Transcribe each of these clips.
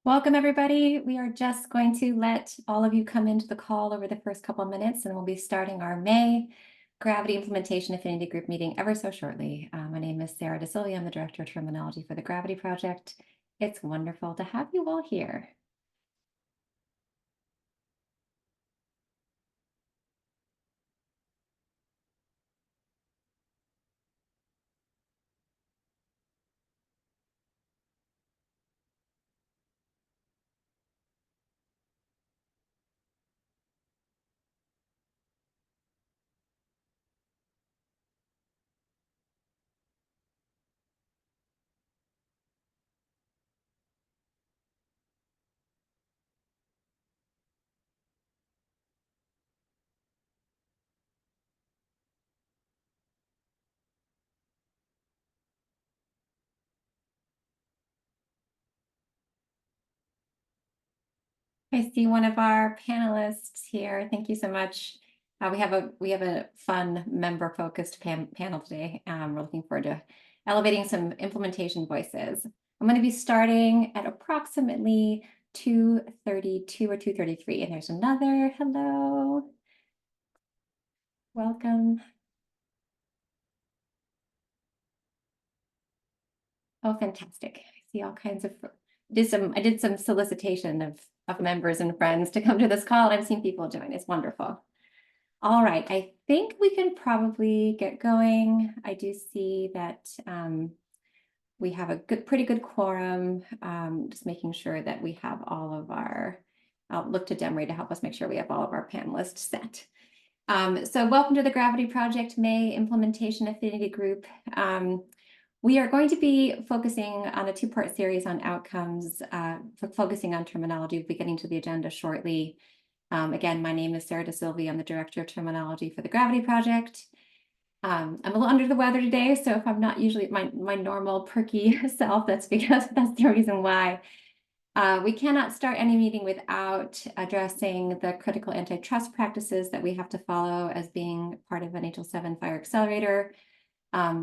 Welcome, everybody. We are just going to let all of you come into the call over the first couple of minutes, and we'll be starting our May Gravity Implementation Affinity Group meeting ever so shortly. My name is Sarah DeSilvia. I'm the Director of Terminology for the Gravity Project. It's wonderful to have you all here. I see one of our panelists here. Thank you so much. We have a fun member-focused panel today. We're looking forward to elevating some implementation voices. I'm going to be starting at approximately 2:32 or 2:33, and there's another. Hello, welcome. Oh, fantastic! I see all kinds of. I did some solicitation of members and friends to come to this call. I've seen people join. It's wonderful. All right, I think we can probably get going. I do see that we have a pretty good quorum. Just making sure that we have all of our, I'll look to Demery to help us make sure we have all of our panelists set. So welcome to the Gravity Project May Implementation Affinity Group. We are going to be focusing on a two-part series on outcomes, focusing on terminology. We'll be getting to the agenda shortly. Again, my name is Sarah DeSilvia. I'm the Director of Terminology for the Gravity Project. I'm a little under the weather today, so if I'm not usually my normal perky self, that's because that's the reason why. We cannot start any meeting without addressing the critical antitrust practices that we have to follow as being part of NHL7 Fire Accelerator.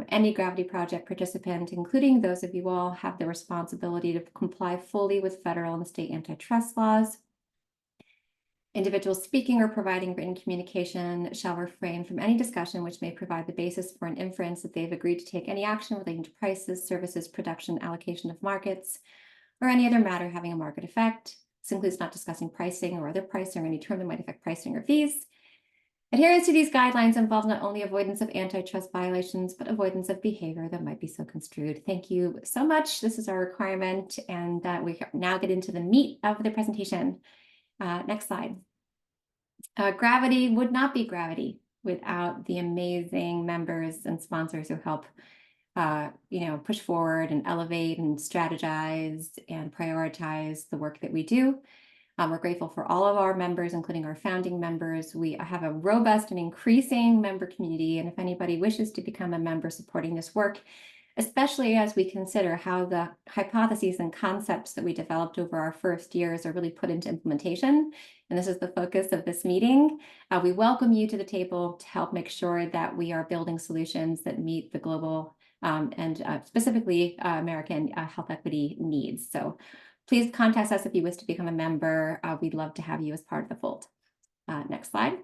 Any Gravity Project participant, including those of you all, have the responsibility to comply fully with federal and state antitrust laws. Individuals speaking or providing written communication shall refrain from any discussion which may provide the basis for an inference that they've agreed to take any action relating to prices, services, production, allocation of markets, or any other matter having a market effect. This includes not discussing pricing or other pricing or any term that might affect pricing or fees. Adherence to these guidelines involves not only avoidance of antitrust violations, but avoidance of behavior that might be so construed. Thank you so much. This is our requirement, and we now get into the meat of the presentation. Next slide. Gravity would not be Gravity without the amazing members and sponsors who help push forward and elevate and strategize and prioritize the work that we do. We're grateful for all of our members, including our founding members. We have a robust and increasing member community, and if anybody wishes to become a member supporting this work, especially as we consider how the hypotheses and concepts that we developed over our first years are really put into implementation, and this is the focus of this meeting, we welcome you to the table to help make sure that we are building solutions that meet the global and specifically American health equity needs. So please contact us if you wish to become a member. We'd love to have you as part of the fold. Next slide.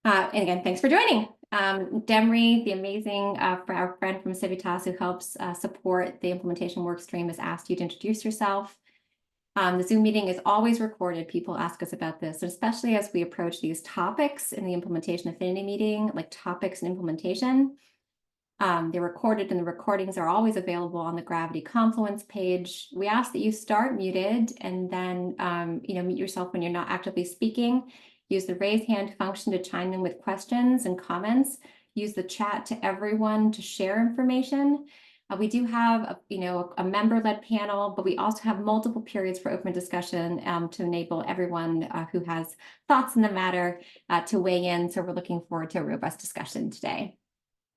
And again, thanks for joining. Demery, the amazing our friend from Civitas who helps support the implementation work stream, has asked you to introduce yourself. The Zoom meeting is always recorded. People ask us about this, especially as we approach these topics in the implementation affinity meeting, like topics and implementation. They're recorded, and the recordings are always available on the Gravity Confluence page. We ask that you start muted and then mute yourself when you're not actively speaking. Use the raise hand function to chime in with questions and comments. Use the chat to everyone to share information. We do have a member-led panel, but we also have multiple periods for open discussion to enable everyone who has thoughts in the matter to weigh in. So we're looking forward to a robust discussion today.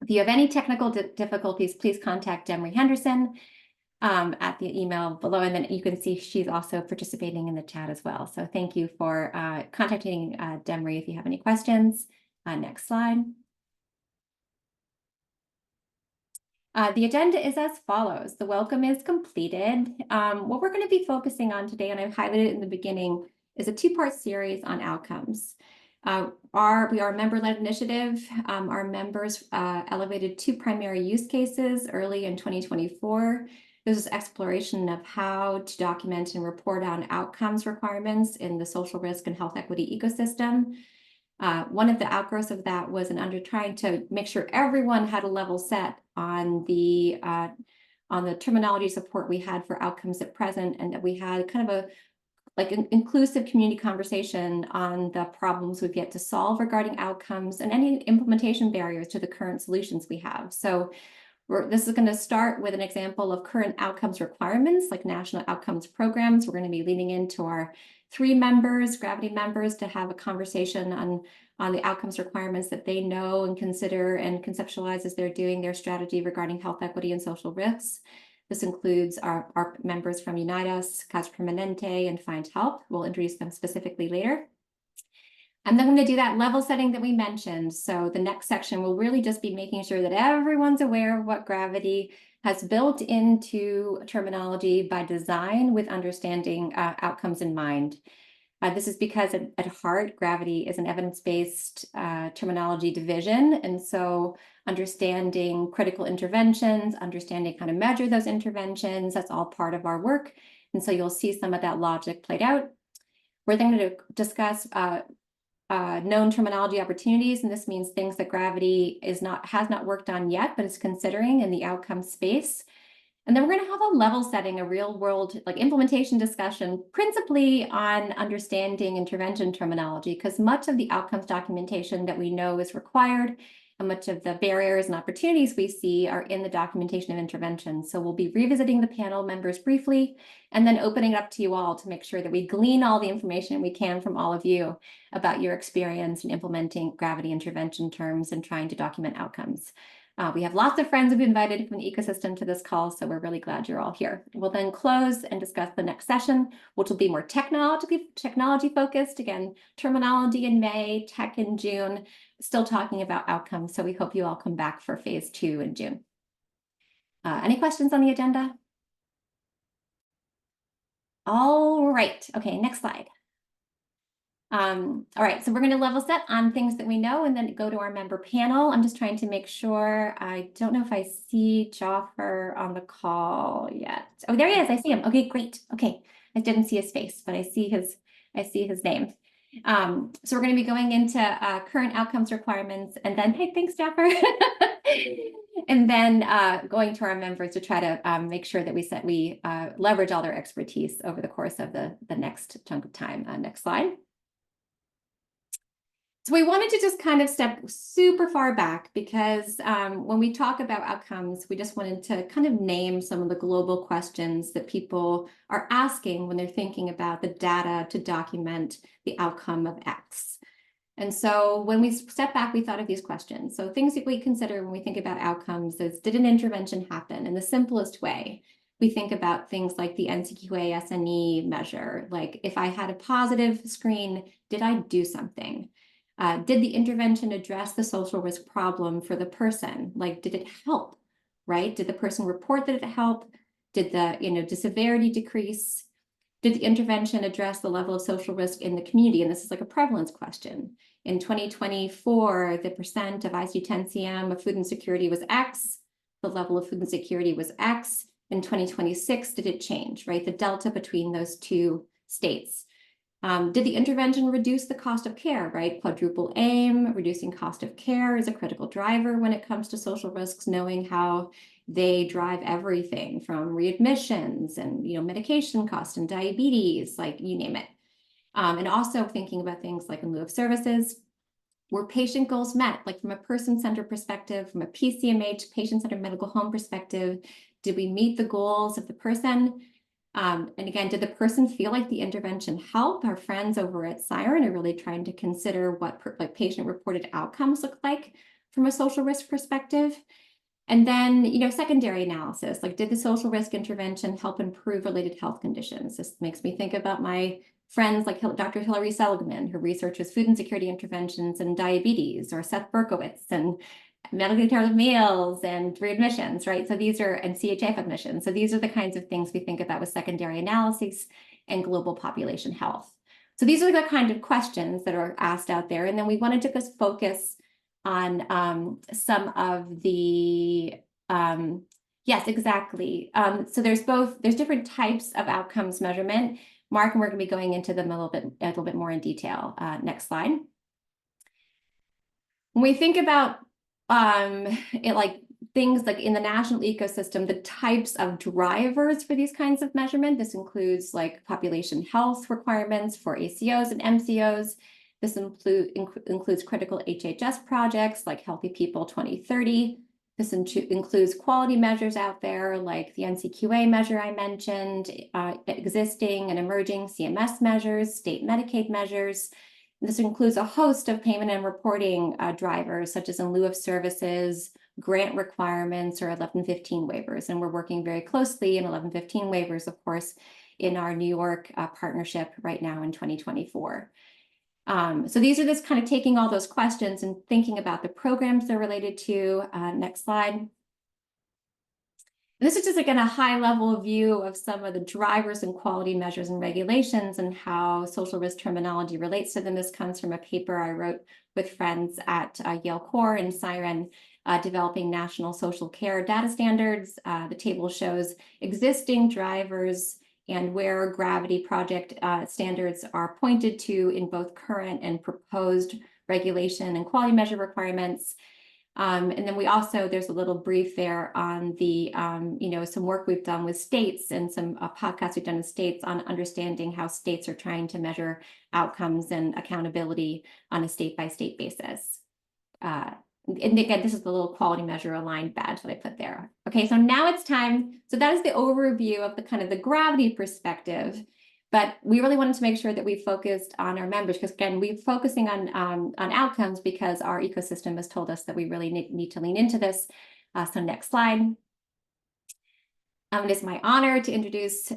If you have any technical difficulties, please contact Demery Henderson at the email below, and then you can see she's also participating in the chat as well. So thank you for contacting Demery if you have any questions. Next slide. The agenda is as follows. The welcome is completed. What we're going to be focusing on today, and I've highlighted it in the beginning, is a two-part series on outcomes. We are a member-led initiative. Our members elevated 2 primary use cases early in 2024. This is exploration of how to document and report on outcomes requirements in the social risk and health equity ecosystem. One of the outgrowths of that was trying to make sure everyone had a level set on the terminology support we had for outcomes at present, and that we had kind of an inclusive community conversation on the problems we've yet to solve regarding outcomes and any implementation barriers to the current solutions we have. So this is going to start with an example of current outcomes requirements, like national outcomes programs. We're going to be leaning into our 3 members, Gravity members, to have a conversation on the outcomes requirements that they know and consider and conceptualize as they're doing their strategy regarding health equity and social risks. This includes our members from Unite Us, Cause Permanente, and Find Help. We'll introduce them specifically later. And then I'm going to do that level setting that we mentioned. So the next section will really just be making sure that everyone's aware of what Gravity has built into terminology by design with understanding outcomes in mind. This is because at heart, Gravity is an evidence-based terminology division. And so understanding critical interventions, understanding how to measure those interventions, that's all part of our work. And so you'll see some of that logic played out. We're then going to discuss known terminology opportunities, and this means things that Gravity has not worked on yet, but is considering in the outcome space. And then we're going to have a level setting, a real world implementation discussion, principally on understanding intervention terminology, because much of the outcomes documentation that we know is required and much of the barriers and opportunities we see are in the documentation of intervention. So we'll be revisiting the panel members briefly and then opening it up to you all to make sure that we glean all the information we can from all of you about your experience in implementing Gravity intervention terms and trying to document outcomes. We have lots of friends who've invited from the ecosystem to this call, so we're really glad you're all here. We'll then close and discuss the next session, which will be more technology focused. Again, terminology in May, tech in June, still talking about outcomes. So we hope you all come back for phase 2 in June. Any questions on the agenda? All right. Okay, next slide. All right, so we're going to level set on things that we know and then go to our member panel. I'm just trying to make sure. I don't know if I see Joffer on the call yet. Oh, there he is. I see him. Okay, great. Okay, I didn't see his face, but I see his name. So we're going to be going into current outcomes requirements, and then hey, thanks, Joffer. And then going to our members to try to make sure that we leverage all their expertise over the course of the next chunk of time. Next slide. So we wanted to just kind of step super far back because when we talk about outcomes, we just wanted to kind of name some of the global questions that people are asking when they're thinking about the data to document the outcome of X. And so when we step back, we thought of these questions. So things that we consider when we think about outcomes is, did an intervention happen? In the simplest way, we think about things like the NCQA SNE measure. Like if I had a positive screen, did I do something? Did the intervention address the social risk problem for the person? Like, did it help, right? Did the person report that it helped? Did the severity decrease? Did the intervention address the level of social risk in the community? And this is like a prevalence question. In 2024, the percent of ICD-10 of food insecurity was X. The level of food insecurity was X. In 2026, did it change, right? The delta between those two states. Did the intervention reduce the cost of care, right? Quadruple aim, reducing cost of care is a critical driver when it comes to social risks, knowing how they drive everything from readmissions and medication costs and diabetes, like you name it. And also thinking about things like in lieu of services. Were patient goals met? Like from a person-centered perspective, from a PCMH, patient-centered medical home perspective, did we meet the goals of the person? And again, did the person feel like the intervention helped? Our friends over at Siren are really trying to consider what patient-reported outcomes look like from a social risk perspective. And then, secondary analysis, like did the social risk intervention help improve related health conditions? This makes me think about my friends like Dr. Hilary Seligman, who researches food insecurity interventions and diabetes, or Seth Berkowitz and medically tailored meals and readmissions, right? So these are, and CHF admissions. So these are the kinds of things we think about with secondary analyses and global population health. So these are the kind of questions that are asked out there. And then we wanted to just focus on some of the, yes, exactly. So there's different types of outcomes measurement. Mark, and we're going to be going into them a little bit more in detail. Next slide. When we think about it, like things like in the national ecosystem, the types of drivers for these kinds of measurement, this includes like population health requirements for ACOs and MCOs. This includes critical HHS projects like Healthy People 2030. This includes quality measures out there like the NCQA measure I mentioned, existing and emerging CMS measures, state Medicaid measures. This includes a host of payment and reporting drivers, such as in lieu of services, grant requirements, or 1115 waivers. And we're working very closely in 1115 waivers, of course, in our New York partnership right now in 2024. So these are just kind of taking all those questions and thinking about the programs they're related to. Next slide. This is just again a high level view of some of the drivers and quality measures and regulations and how social risk terminology relates to them. This comes from a paper I wrote with friends at Yale Core and Siren, developing national social care data standards. The table shows existing drivers and where Gravity project standards are pointed to in both current and proposed regulation and quality measure requirements. And then we also, there's a little brief there on the, some work we've done with states and some podcasts we've done with states on understanding how states are trying to measure outcomes and accountability on a state-by-state basis. And again, this is the little quality measure aligned badge that I put there. Okay, so now it's time. So that is the overview of the kind of the Gravity perspective. But we really wanted to make sure that we focused on our members, because again, we're focusing on outcomes because our ecosystem has told us that we really need to lean into this. So next slide. It is my honor to introduce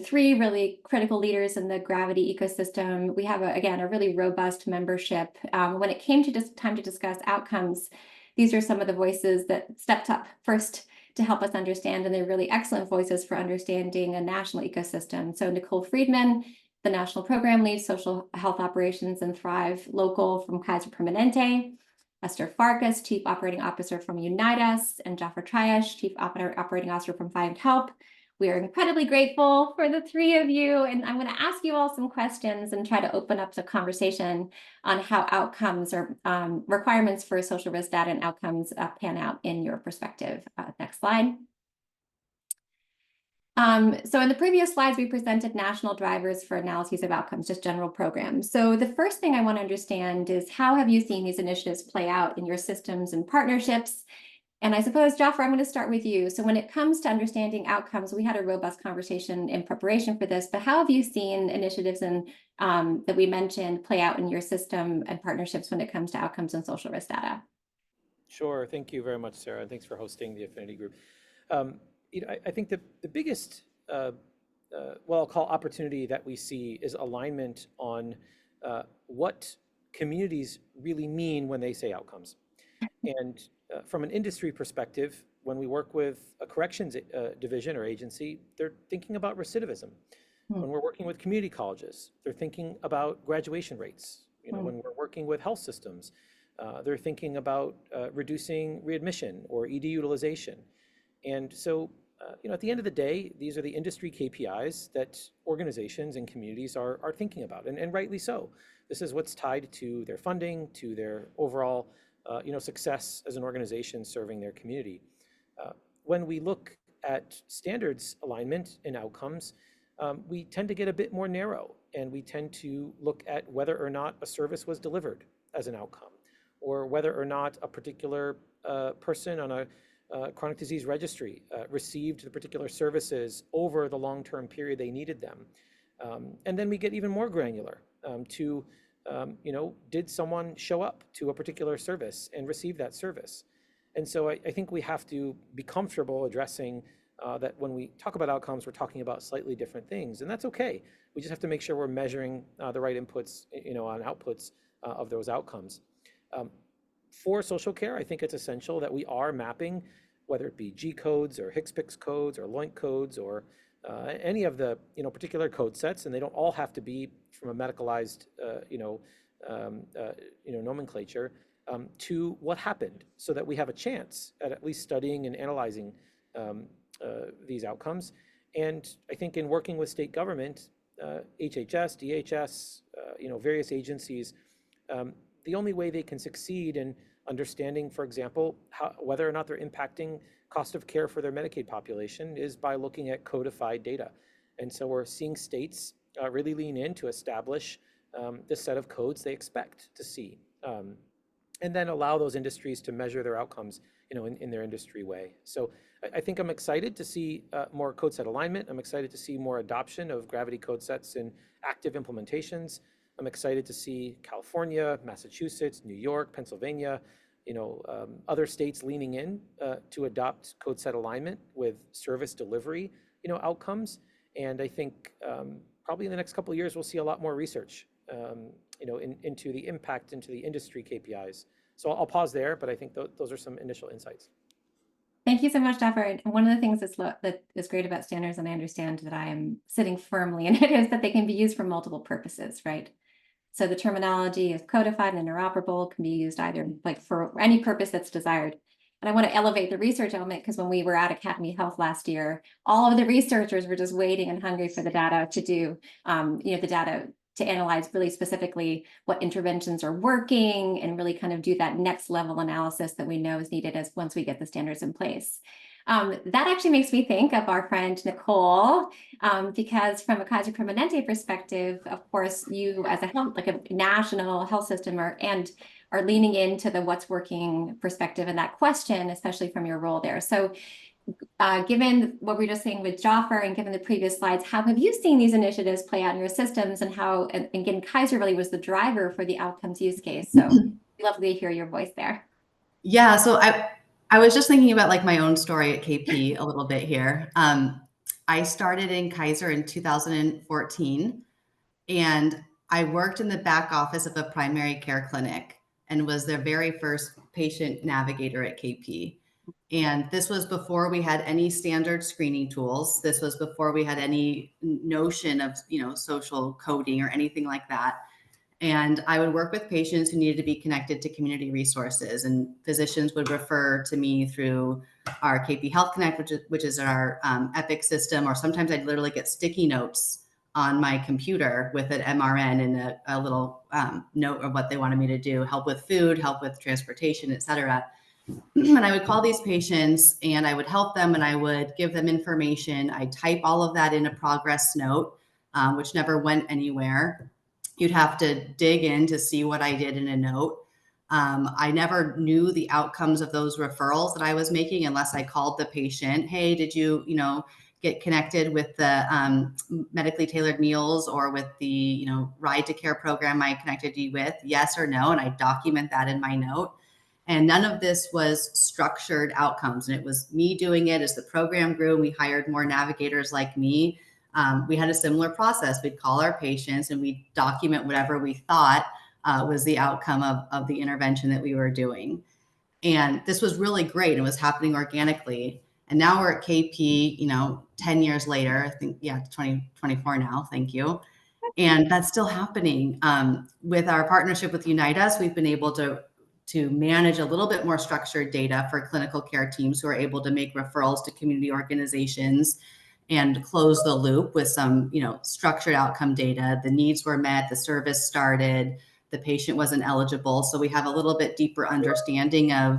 three really critical leaders in the Gravity ecosystem. We have, again, a really robust membership. When it came to time to discuss outcomes, these are some of the voices that stepped up first to help us understand, and they're really excellent voices for understanding a national ecosystem. So Nicole Friedman, the National Program Lead, Social Health Operations and Thrive Local from Kaiser Permanente, Esther Farkas, Chief Operating Officer from Unite Us, and Jaffer Triash, Chief Operating Officer from Find Help. We are incredibly grateful for the three of you, and I'm going to ask you all some questions and try to open up the conversation on how outcomes or requirements for social risk data and outcomes pan out in your perspective. Next slide. So in the previous slides, we presented national drivers for analyses of outcomes, just general programs. So the first thing I want to understand is how have you seen these initiatives play out in your systems and partnerships? And I suppose, Jaffer, I'm going to start with you. So when it comes to understanding outcomes, we had a robust conversation in preparation for this, but how have you seen initiatives and that we mentioned play out in your system and partnerships when it comes to outcomes and social risk data? Sure. Thank you very much, Sarah. And thanks for hosting the Affinity Group. I think the biggest, what I'll call opportunity that we see is alignment on what communities really mean when they say outcomes. And from an industry perspective, when we work with a corrections division or agency, they're thinking about recidivism. When we're working with community colleges, they're thinking about graduation rates. When we're working with health systems, they're thinking about reducing readmission or ED utilization. And so, at the end of the day, these are the industry KPIs that organizations and communities are thinking about, and rightly so. This is what's tied to their funding, to their overall success as an organization serving their community. When we look at standards alignment and outcomes, we tend to get a bit more narrow, and we tend to look at whether or not a service was delivered as an outcome, or whether or not a particular person on a chronic disease registry received the particular services over the long-term period they needed them. And then we get even more granular did someone show up to a particular service and receive that service? And so I think we have to be comfortable addressing that when we talk about outcomes, we're talking about slightly different things, and that's okay. We just have to make sure we're measuring the right inputs, on outputs of those outcomes. For social care, I think it's essential that we are mapping, whether it be G codes or HCPCS codes or LOINC codes or any of the particular code sets, and they don't all have to be from a medicalized nomenclature, to what happened, so that we have a chance at least studying and analyzing these outcomes. And I think in working with state government, HHS, DHS, various agencies, the only way they can succeed in understanding, for example, whether or not they're impacting cost of care for their Medicaid population is by looking at codified data. And so we're seeing states really lean in to establish the set of codes they expect to see, and then allow those industries to measure their outcomes, in their industry way. So I think I'm excited to see more code set alignment. I'm excited to see more adoption of Gravity code sets in active implementations. I'm excited to see California, Massachusetts, New York, Pennsylvania, other states leaning in to adopt code set alignment with service delivery, outcomes. And I think probably in the next couple of years, we'll see a lot more research, into the impact into the industry KPIs. So I'll pause there, but I think those are some initial insights. Thank you so much, Dapper. And one of the things that is great about standards, and I understand that I am sitting firmly in it, is that they can be used for multiple purposes, right? So the terminology is codified and interoperable, can be used either like for any purpose that's desired. And I want to elevate the research element, because when we were at Academy Health last year, all of the researchers were just waiting and hungry for the data to do, the data to analyze really specifically what interventions are working and really kind of do that next level analysis that we know is needed as once we get the standards in place. That actually makes me think of our friend Nicole, because from a Kaiser Permanente perspective, of course, you as a national health system are leaning into the what's working perspective and that question, especially from your role there. So given what we were just saying with Jaffer and given the previous slides, how have you seen these initiatives play out in your systems, and how, and again, Kaiser really was the driver for the outcomes use case. So we'd love to hear your voice there. Yeah, so I was just thinking about like my own story at KP a little bit here. I started in Kaiser in 2014, and I worked in the back office of a primary care clinic and was their very first patient navigator at KP. And this was before we had any standard screening tools. This was before we had any notion of, social coding or anything like that. And I would work with patients who needed to be connected to community resources, and physicians would refer to me through our KP Health Connect, which is our Epic system, or sometimes I'd literally get sticky notes on my computer with an MRN and a little note of what they wanted me to do: help with food, help with transportation, et cetera. And I would call these patients and I would help them and I would give them information. I'd type all of that in a progress note, which never went anywhere. You'd have to dig in to see what I did in a note. I never knew the outcomes of those referrals that I was making unless I called the patient. Hey, did you, get connected with the medically tailored meals or with the, ride to care program I connected you with? Yes or no. And I document that in my note. And none of this was structured outcomes. And it was me doing it as the program grew and we hired more navigators like me. We had a similar process. We'd call our patients and we'd document whatever we thought was the outcome of the intervention that we were doing. And this was really great. It was happening organically. And now we're at KP, 10 years later, I think, 2024 now, thank you. And that's still happening. With our partnership with Unite Us, we've been able to manage a little bit more structured data for clinical care teams who are able to make referrals to community organizations and close the loop with some, structured outcome data. The needs were met, the service started, the patient wasn't eligible. So we have a little bit deeper understanding of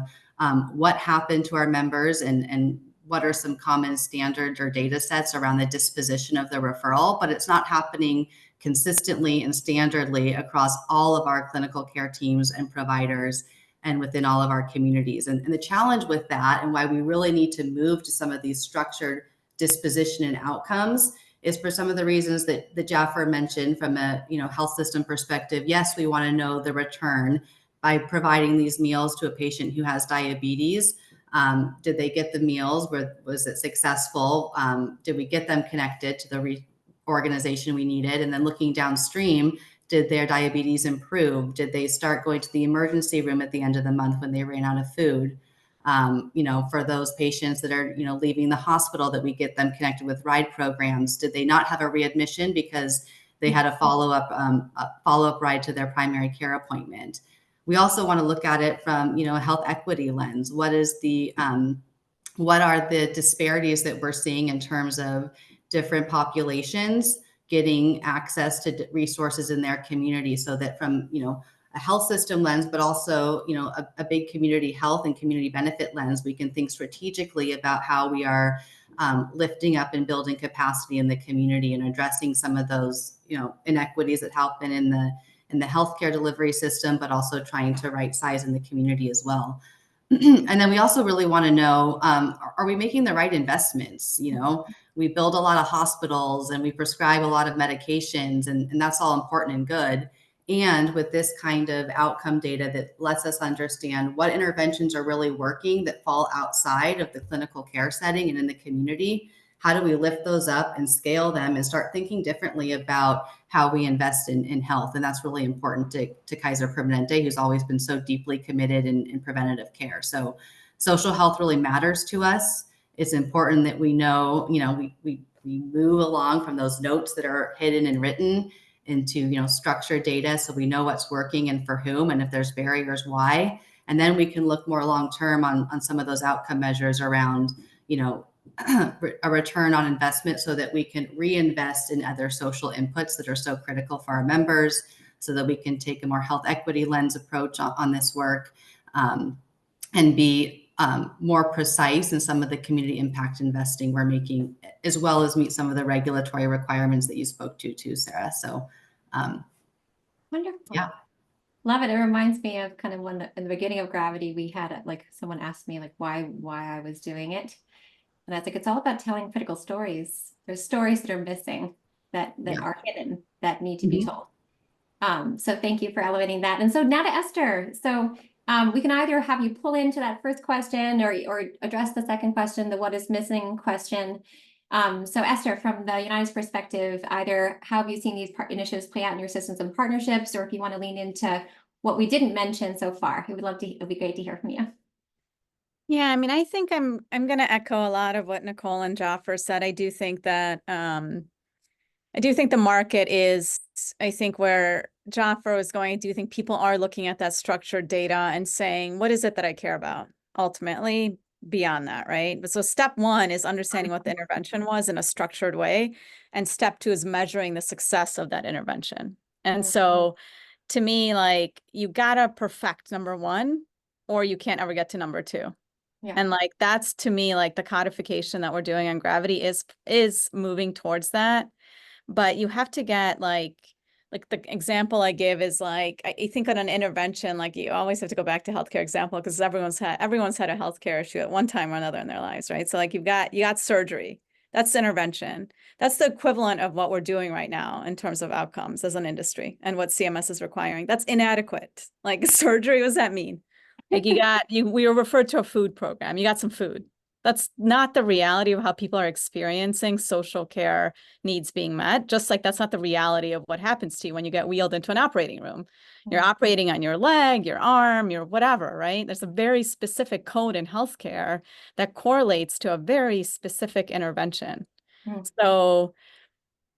what happened to our members and what are some common standards or data sets around the disposition of the referral, but it's not happening consistently and standardly across all of our clinical care teams and providers and within all of our communities. And the challenge with that, and why we really need to move to some of these structured disposition and outcomes, is for some of the reasons that Jaffer mentioned from a health system perspective. Yes, we want to know the return by providing these meals to a patient who has diabetes. Did they get the meals? Was it successful? Did we get them connected to the organization we needed? And then looking downstream, Did their diabetes improve? Did they start going to the emergency room at the end of the month when they ran out of food? For those patients that are, leaving the hospital, that we get them connected with ride programs. Did they not have a readmission because they had a follow-up ride to their primary care appointment? We also want to look at it from, a health equity lens. What are the disparities that we're seeing in terms of different populations getting access to resources in their community, so that from, a health system lens, but also, a big community health and community benefit lens, we can think strategically about how we are lifting up and building capacity in the community and addressing some of those, inequities that happen in the healthcare delivery system, but also trying to right size in the community as well. And then we also really want to know, are we making the right investments? We build a lot of hospitals and we prescribe a lot of medications, and that's all important and good. And with this kind of outcome data that lets us understand what interventions are really working that fall outside of the clinical care setting and in the community, how do we lift those up and scale them and start thinking differently about how we invest in health? And that's really important to Kaiser Permanente, who's always been so deeply committed in preventative care. So social health really matters to us. It's important that we know, we move along from those notes that are hidden and written into, structured data, so we know what's working and for whom, and if there's barriers, why. And then we can look more long-term on some of those outcome measures around, a return on investment, so that we can reinvest in other social inputs that are so critical for our members, so that we can take a more health equity lens approach on this work, and be more precise in some of the community impact investing we're making, as well as meet some of the regulatory requirements that you spoke to too, Sarah. So Wonderful. yeah. Love it. It reminds me of kind of when in the beginning of Gravity, we had like someone asked me like why I was doing it. And I was like, it's all about telling critical stories. There's stories that are missing, that are hidden, that need to be told. So thank you for elevating that. And so now to Esther. So we can either have you pull into that first question or address the second question, the what is missing question. So Esther, from the United's perspective, either how have you seen these initiatives play out in your systems and partnerships, or if you want to lean into what we didn't mention so far, it'd be great to hear from you. Yeah, I mean, I think I'm going to echo a lot of what Nicole and Jaffer said. I do think that the market is, I think where Jaffer was going, I do think people are looking at that structured data and saying, what is it that I care about ultimately beyond that, right? So step one is understanding what the intervention was in a structured way. And step two is measuring the success of that intervention. And so to me, like, you gotta perfect number one, or you can't ever get to number two. Yeah. And like, that's to me, like the codification that we're doing on Gravity is moving towards that. But you have to get like the example I give is like, I think on an intervention, like you always have to go back to healthcare example, because everyone's had a healthcare issue at one time or another in their lives, right? So like you got surgery. That's intervention. That's the equivalent of what we're doing right now in terms of outcomes as an industry and what CMS is requiring. That's inadequate. Like surgery, what does that mean? Like we were referred to a food program. You got some food. That's not the reality of how people are experiencing social care needs being met. Just like that's not the reality of what happens to you when you get wheeled into an operating room. You're operating on your leg, your arm, your whatever, right? There's a very specific code in healthcare that correlates to a very specific intervention. So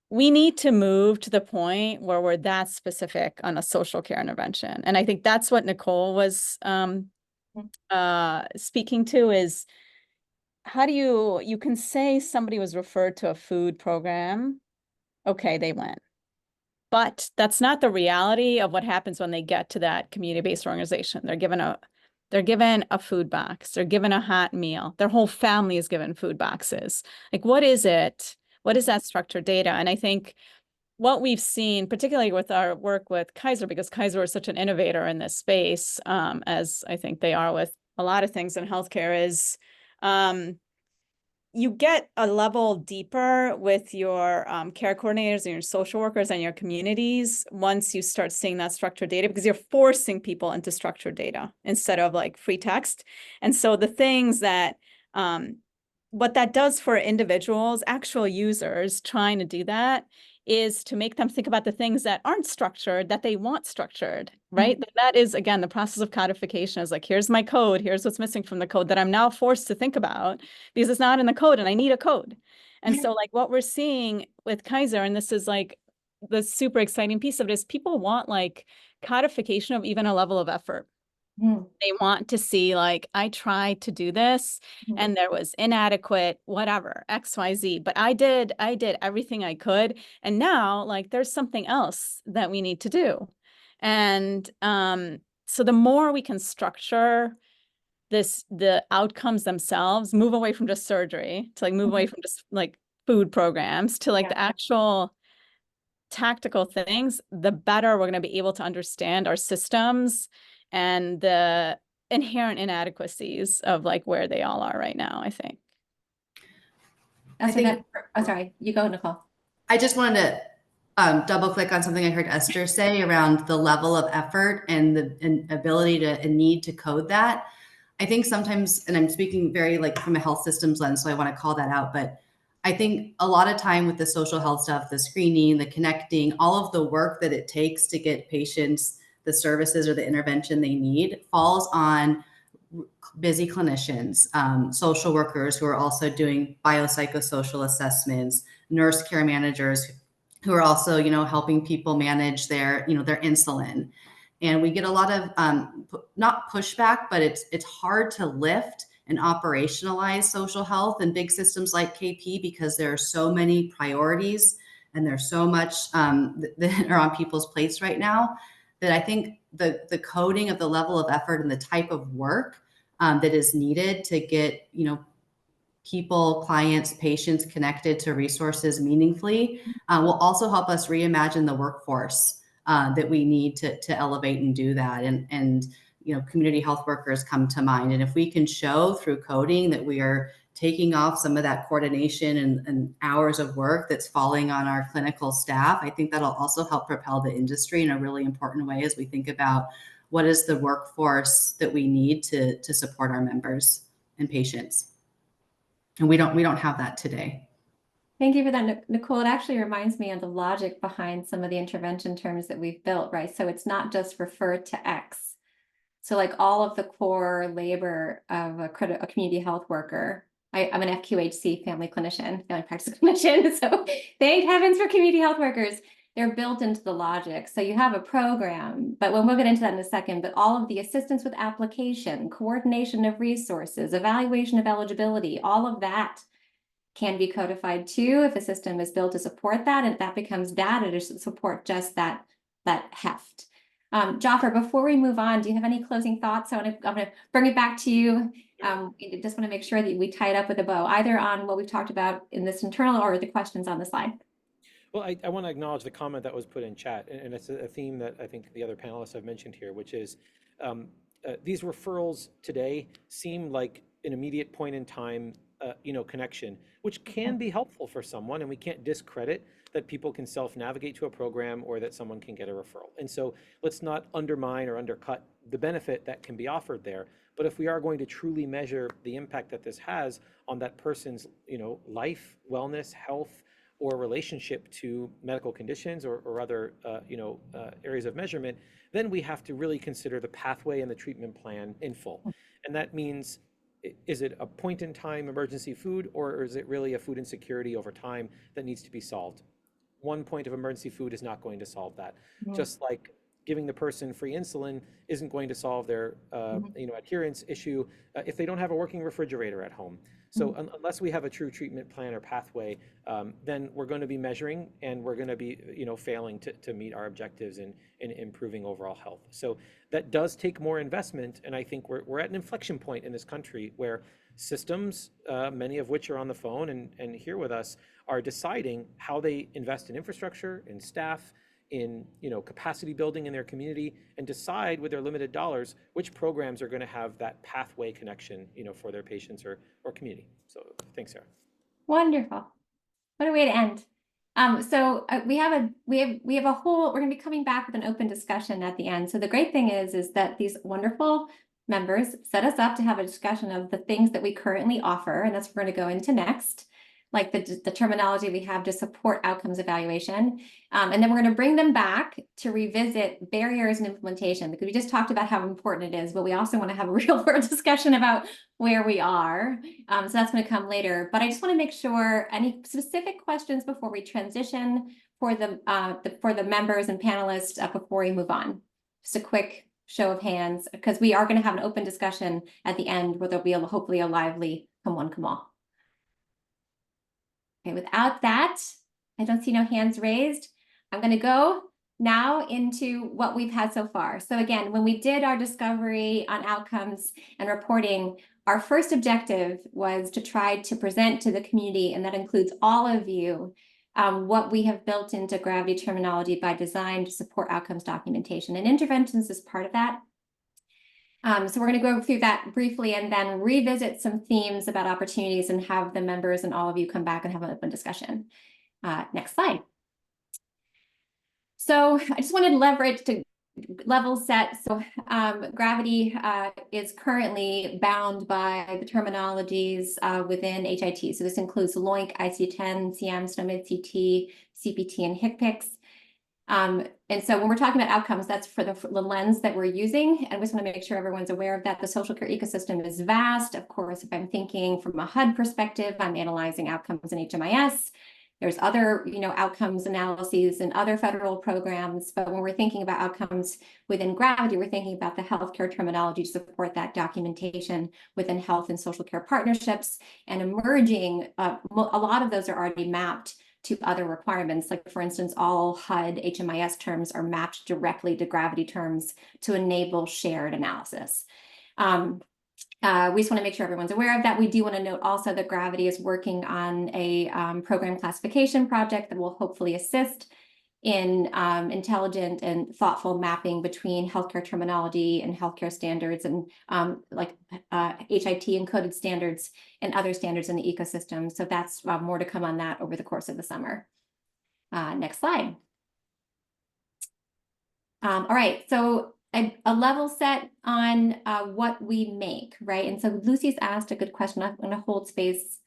we need to move to the point where we're that specific on a social care intervention. And I think that's what Nicole was speaking to is, how do you can say somebody was referred to a food program. Okay, they went. But that's not the reality of what happens when they get to that community-based organization. They're given a food box. They're given a hot meal. Their whole family is given food boxes. Like, what is it? What is that structured data? And I think what we've seen, particularly with our work with Kaiser, because Kaiser is such an innovator in this space, as I think they are with a lot of things in healthcare, is you get a level deeper with your care coordinators and your social workers and your communities once you start seeing that structured data, because you're forcing people into structured data instead of like free text. And so the things that what that does for individuals, actual users trying to do that, is to make them think about the things that aren't structured, that they want structured, right? That is, again, the process of codification is like, here's my code, here's what's missing from the code that I'm now forced to think about because it's not in the code and I need a code. And so like what we're seeing with Kaiser, and this is like the super exciting piece of it, is people want like codification of even a level of effort. They want to see like, I tried to do this and there was inadequate, whatever, XYZ, but I did everything I could. And now like there's something else that we need to do. And so the more we can structure the outcomes themselves, move away from just surgery to like move away from just like food programs to like the actual tactical things, the better we're going to be able to understand our systems and the inherent inadequacies of like where they all are right now, I think. Oh, sorry, you go, Nicole. I just wanted to double click on something I heard Esther say around the level of effort and the ability to and need to code that. I think sometimes, and I'm speaking very like from a health systems lens, so I want to call that out, but I think a lot of time with the social health stuff, the screening, the connecting, all of the work that it takes to get patients the services or the intervention they need falls on busy clinicians, social workers who are also doing biopsychosocial assessments, nurse care managers who are also, helping people manage their insulin. And we get a lot of not pushback, but it's hard to lift and operationalize social health in big systems like KP because there are so many priorities and there's so much that are on people's plates right now that I think the coding of the level of effort and the type of work that is needed to get people, clients, patients connected to resources meaningfully will also help us reimagine the workforce that we need to elevate and do that. And community health workers come to mind. And if we can show through coding that we are taking off some of that coordination and hours of work that's falling on our clinical staff, I think that'll also help propel the industry in a really important way as we think about what is the workforce that we need to support our members and patients. And we don't have that today. Thank you for that, Nicole. It actually reminds me of the logic behind some of the intervention terms that we've built, right? So it's not just refer to X. So like all of the core labor of a community health worker, I'm an FQHC family clinician, family practice clinician. So thank heavens for community health workers. They're built into the logic. So you have a program, but we'll get into that in a second, but all of the assistance with application, coordination of resources, evaluation of eligibility, all of that can be codified too if a system is built to support that, and that becomes data to support just that heft. Jaffer, before we move on, do you have any closing thoughts? I'm going to bring it back to you. Just want to make sure that we tie it up with a bow, either on what we've talked about in this internal or the questions on the slide. Well, I want to acknowledge the comment that was put in chat, and it's a theme that I think the other panelists have mentioned here, which is these referrals today seem like an immediate point in time connection, which can be helpful for someone, and we can't discredit that people can self-navigate to a program or that someone can get a referral. And so let's not undermine or undercut the benefit that can be offered there. But if we are going to truly measure the impact that this has on that person's life, wellness, health, or relationship to medical conditions or other areas of measurement, then we have to really consider the pathway and the treatment plan in full. And that means, is it a point in time emergency food, or is it really a food insecurity over time that needs to be solved? One point of emergency food is not going to solve that. Just like giving the person free insulin isn't going to solve their adherence issue if they don't have a working refrigerator at home. So unless we have a true treatment plan or pathway, then we're going to be measuring and we're going to be failing to meet our objectives in improving overall health. So that does take more investment, and I think we're at an inflection point in this country where systems, many of which are on the phone and here with us, are deciding how they invest in infrastructure, in staff, in capacity building in their community, and decide with their limited dollars which programs are going to have that pathway connection for their patients or community. So thanks, Sarah. Wonderful. What a way to end. So we have a whole, we're going to be coming back with an open discussion at the end. So the great thing is that these wonderful members set us up to have a discussion of the things that we currently offer, and that's what we're going to go into next. like the terminology we have to support outcomes evaluation. And then we're going to bring them back to revisit barriers and implementation, because we just talked about how important it is, but we also want to have a real world discussion about where we are. So that's going to come later. But I just want to make sure any specific questions before we transition for the members and panelists before we move on. Just a quick show of hands, because we are going to have an open discussion at the end where there'll be hopefully a lively come one, come all. Okay, without that, I don't see no hands raised. I'm going to go now into what we've had so far. So again, when we did our discovery on outcomes and reporting, our first objective was to try to present to the community, and that includes all of you, what we have built into Gravity terminology by design to support outcomes documentation, and interventions is part of that. So we're going to go through that briefly and then revisit some themes about opportunities and have the members and all of you come back and have an open discussion. Next slide. So I just wanted leverage to level set. So Gravity is currently bound by the terminologies within HIT. So this includes LOINC, ICD-10, CM, SNOMED, CT, CPT, and HCPCS. And so when we're talking about outcomes, that's for the lens that we're using. And we just want to make sure everyone's aware of that. The social care ecosystem is vast. Of course, if I'm thinking from a HUD perspective, I'm analyzing outcomes in HMIS. There's other, outcomes analyses and other federal programs. But when we're thinking about outcomes within Gravity, we're thinking about the healthcare terminology to support that documentation within health and social care partnerships. And emerging, a lot of those are already mapped to other requirements. Like, for instance, all HUD HMIS terms are mapped directly to Gravity terms to enable shared analysis. We just want to make sure everyone's aware of that. We do want to note also that Gravity is working on a program classification project that will hopefully assist in intelligent and thoughtful mapping between healthcare terminology and healthcare standards and HIT encoded standards and other standards in the ecosystem. So that's more to come on that over the course of the summer. Next slide. All right, so a level set on what we make, right? And so Lucy's asked a good question. I'm going to hold space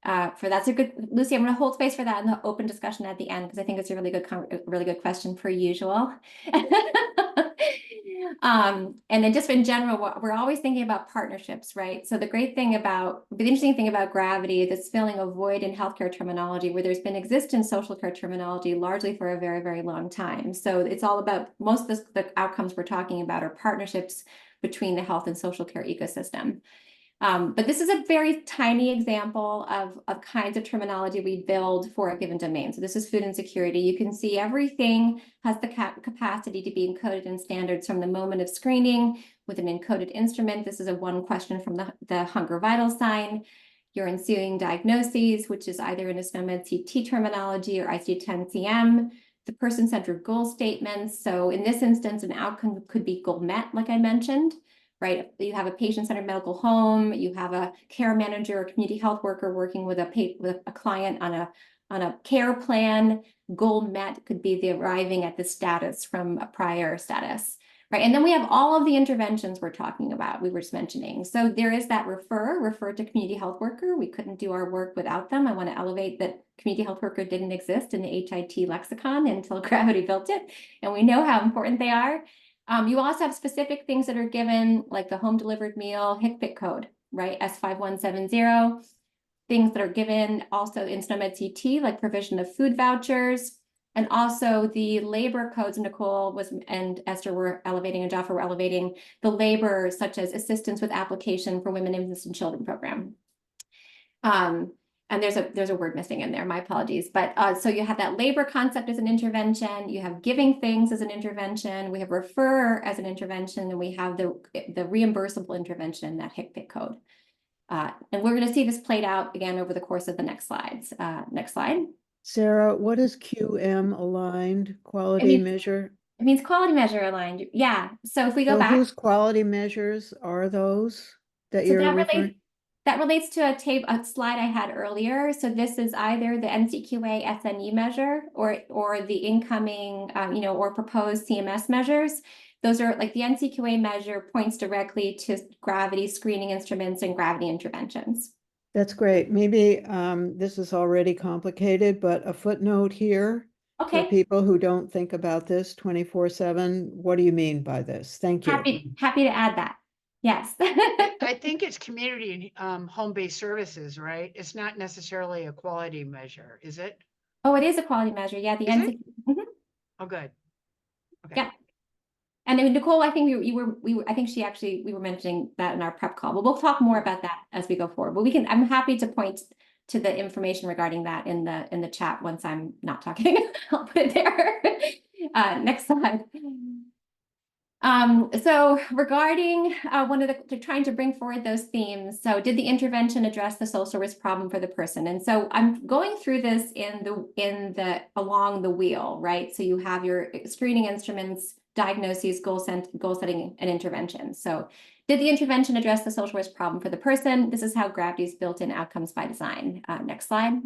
for that's a good, Lucy, I'm going to hold space for that in the open discussion at the end, because I think it's a really good question per usual. And then just in general, we're always thinking about partnerships, right? So the interesting thing about Gravity is it's filling a void in healthcare terminology where there's been existing social care terminology largely for a very, very long time. So it's all about, most of the outcomes we're talking about are partnerships between the health and social care ecosystem. But this is a very tiny example of kinds of terminology we build for a given domain. So this is food insecurity. You can see everything has the capacity to be encoded in standards from the moment of screening with an encoded instrument. This is one question from the hunger vital sign. Your ensuing diagnoses, which is either in a SNOMED CT terminology or ICD-10-CM. The person-centered goal statements. So in this instance, an outcome could be goal met, like I mentioned. Right, you have a patient-centered medical home, you have a care manager or community health worker working with a client on a care plan. Goal met could be the arriving at the status from a prior status, right? And then we have all of the interventions we're talking about, we were just mentioning. So there is that refer to community health worker. We couldn't do our work without them. I want to elevate that community health worker didn't exist in the HIT lexicon until Gravity built it, and we know how important they are. You also have specific things that are given, like the home delivered meal HCPCS code, right? S5170, things that are given also in SNOMED CT, like provision of food vouchers, and also the labor codes. Nicole and Esther were elevating, and Jaffa were elevating the labor, such as assistance with application for women, infants, and children program. And there's a word missing in there, my apologies. But so you have that labor concept as an intervention, you have giving things as an intervention, we have refer as an intervention, and we have the reimbursable intervention, that HCPCS code. And we're going to see this played out again over the course of the next slides. Next slide. Sarah, what is QM aligned quality measure? It means quality measure aligned. Yeah. So if we go So back. whose quality measures are those that you're referring? That relates to a slide I had earlier. So this is either the NCQA SNE measure or the incoming, or proposed CMS measures. Those are like the NCQA measure points directly to Gravity screening instruments and Gravity interventions. That's great. Maybe this is already complicated, but a footnote here for Okay, people who don't think about this 24/7. What do you mean by this? Thank you. happy to add that. Yes. I think it's community home-based services, right? It's not necessarily a quality measure, is it? Oh, it is a quality measure. Yeah, the Is it? NC. Mhm. Oh, good. Okay. Yeah. And then Nicole, I think I think we were mentioning that in our prep call, but we'll talk more about that as we go forward. But I'm happy to point to the information regarding that in the chat once I'm not talking. I'll put it there. Next slide. So regarding one of trying to bring forward those themes. So did the intervention address the social risk problem for the person? And so I'm going through this along the wheel, right? So you have your screening instruments, diagnoses, goal setting, and intervention. So did the intervention address the social risk problem for the person? This is how Gravity's built in outcomes by design. Next slide.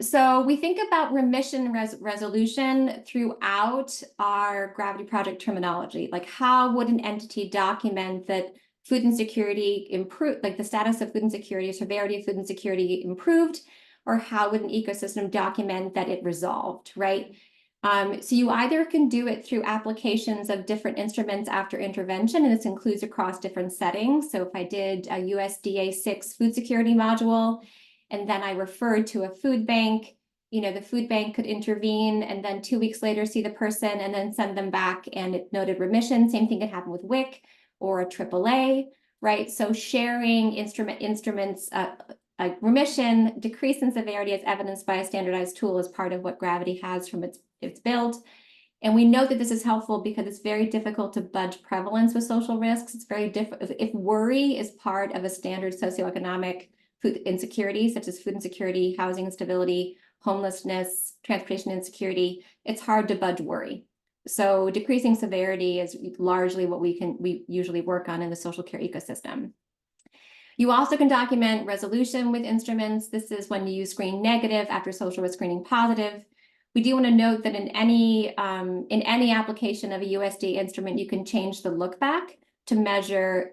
So we think about remission resolution throughout our Gravity project terminology. Like, how would an entity document that food insecurity improved, like the status of food insecurity, severity of food insecurity improved, or how would an ecosystem document that it resolved, right? So you either can do it through applications of different instruments after intervention, and this includes across different settings. So if I did a USDA 6 food security module, and then I referred to a food bank, the food bank could intervene and then 2 weeks later see the person and then send them back and it noted remission. Same thing could happen with WIC or a AAA, right? So sharing instruments, like remission, decrease in severity as evidenced by a standardized tool is part of what Gravity has from its build. And we know that this is helpful because it's very difficult to budge prevalence with social risks. It's very difficult if worry is part of a standard socioeconomic food insecurity, such as food insecurity, housing instability, homelessness, transportation insecurity, it's hard to budge worry. So decreasing severity is largely what we usually work on in the social care ecosystem. You also can document resolution with instruments. This is when you screen negative after social risk screening positive. We do want to note that in any application of a USD instrument, you can change the look back to measure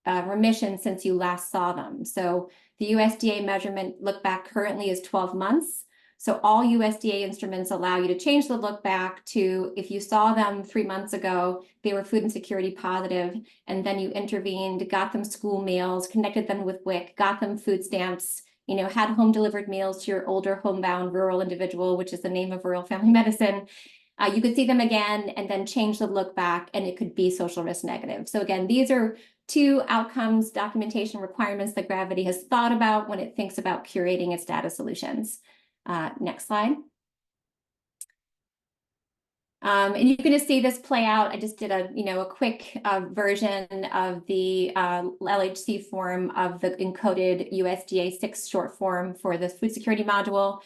remission since you last saw them. So the USDA measurement look back currently is 12 months. So all USDA instruments allow you to change the look back to if you saw them 3 months ago, they were food insecurity positive, and then you intervened, got them school meals, connected them with WIC, got them food stamps, had home delivered meals to your older homebound rural individual, which is the name of rural family medicine. You could see them again and then change the look back and it could be social risk negative. So again, these are 2 outcomes documentation requirements that Gravity has thought about when it thinks about curating its data solutions. Next slide. And you can just see this play out. I just did a quick version of the LHC form of the encoded USDA 6 short form for the food security module.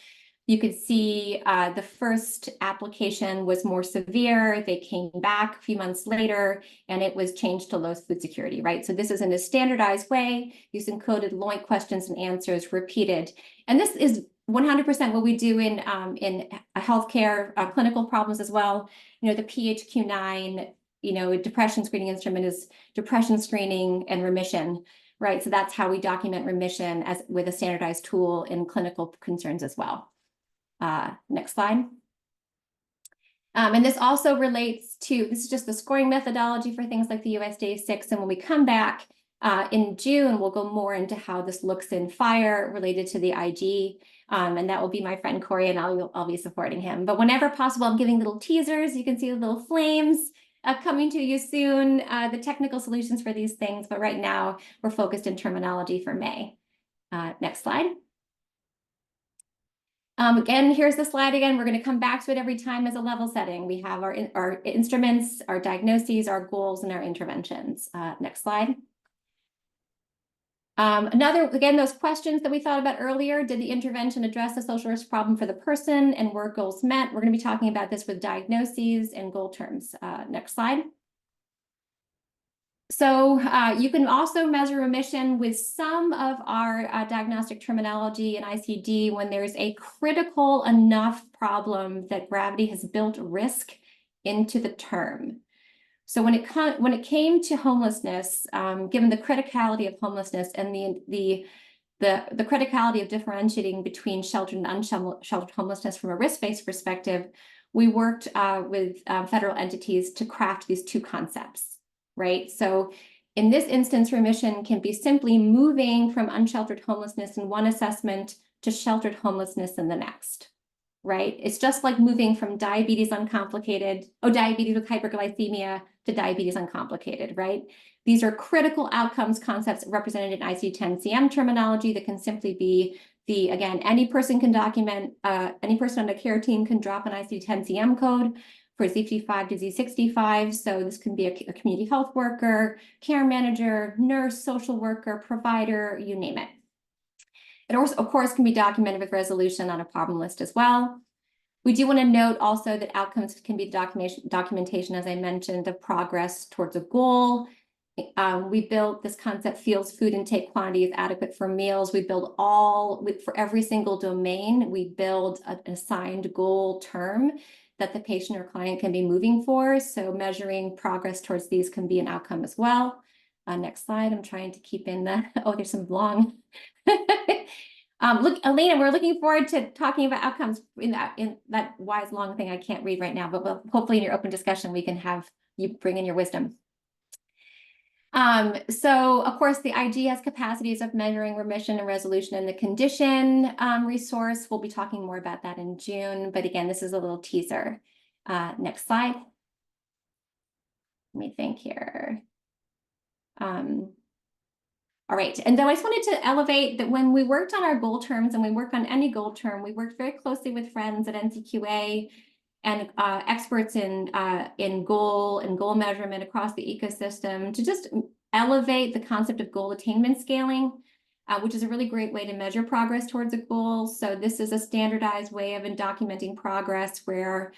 You could see the first application was more severe. They came back a few months later and it was changed to low food security, right? So this is in a standardized way, use encoded LOINC questions and answers repeated. And this is 100% what we do in healthcare clinical problems as well. The PHQ-9, depression screening instrument is depression screening and remission, right? So that's how we document remission with a standardized tool in clinical concerns as well. Next slide. And this also relates to, this is just the scoring methodology for things like the USDA 6. And when we come back in June, we'll go more into how this looks in FHIR related to the IG. And that will be my friend Corey, and I'll be supporting him. But whenever possible, I'm giving little teasers. You can see the little flames coming to you soon, the technical solutions for these things. But right now, we're focused in terminology for May. Next slide. Again, here's the slide again. We're going to come back to it every time as a level setting. We have our instruments, our diagnoses, our goals, and our interventions. Next slide. Again, those questions that we thought about earlier, did the intervention address the social risk problem for the person and were goals met? We're going to be talking about this with diagnoses and goal terms. Next slide. So you can also measure remission with some of our diagnostic terminology in ICD when there's a critical enough problem that Gravity has built risk into the term. So when it came to homelessness, given the criticality of homelessness and the criticality of differentiating between sheltered and unsheltered homelessness from a risk-based perspective, we worked with federal entities to craft these two concepts, right? So in this instance, remission can be simply moving from unsheltered homelessness in one assessment to sheltered homelessness in the next, right? It's just like moving from diabetes uncomplicated, diabetes with hyperglycemia to diabetes uncomplicated, right? These are critical outcomes concepts represented in ICD-10-CM terminology that can simply be again, any person can document, any person on a care team can drop an ICD-10-CM code for Z55 to Z65. So this can be a community health worker, care manager, nurse, social worker, provider, you name it. It also, of course, can be documented with resolution on a problem list as well. We do want to note also that outcomes can be documentation, as I mentioned, of progress towards a goal. We built this concept, feels food intake quantity is adequate for meals. We build for every single domain, we build an assigned goal term that the patient or client can be moving for. So measuring progress towards these can be an outcome as well. Next slide, I'm trying to keep in the, oh, there's some long. Look, Elena, we're looking forward to talking about outcomes in that wise long thing I can't read right now, but hopefully in your open discussion, we can have you bring in your wisdom. So of course, the IG has capacities of measuring remission and resolution in the condition resource. We'll be talking more about that in June, but again, this is a little teaser. Next slide. Let me think here. All right, and then I just wanted to elevate that when we worked on our goal terms, and we work on any goal term, we worked very closely with friends at NCQA and experts in goal and goal measurement across the ecosystem to just elevate the concept of goal attainment scaling, which is a really great way to measure progress towards a goal. So this is a standardized way of documenting progress where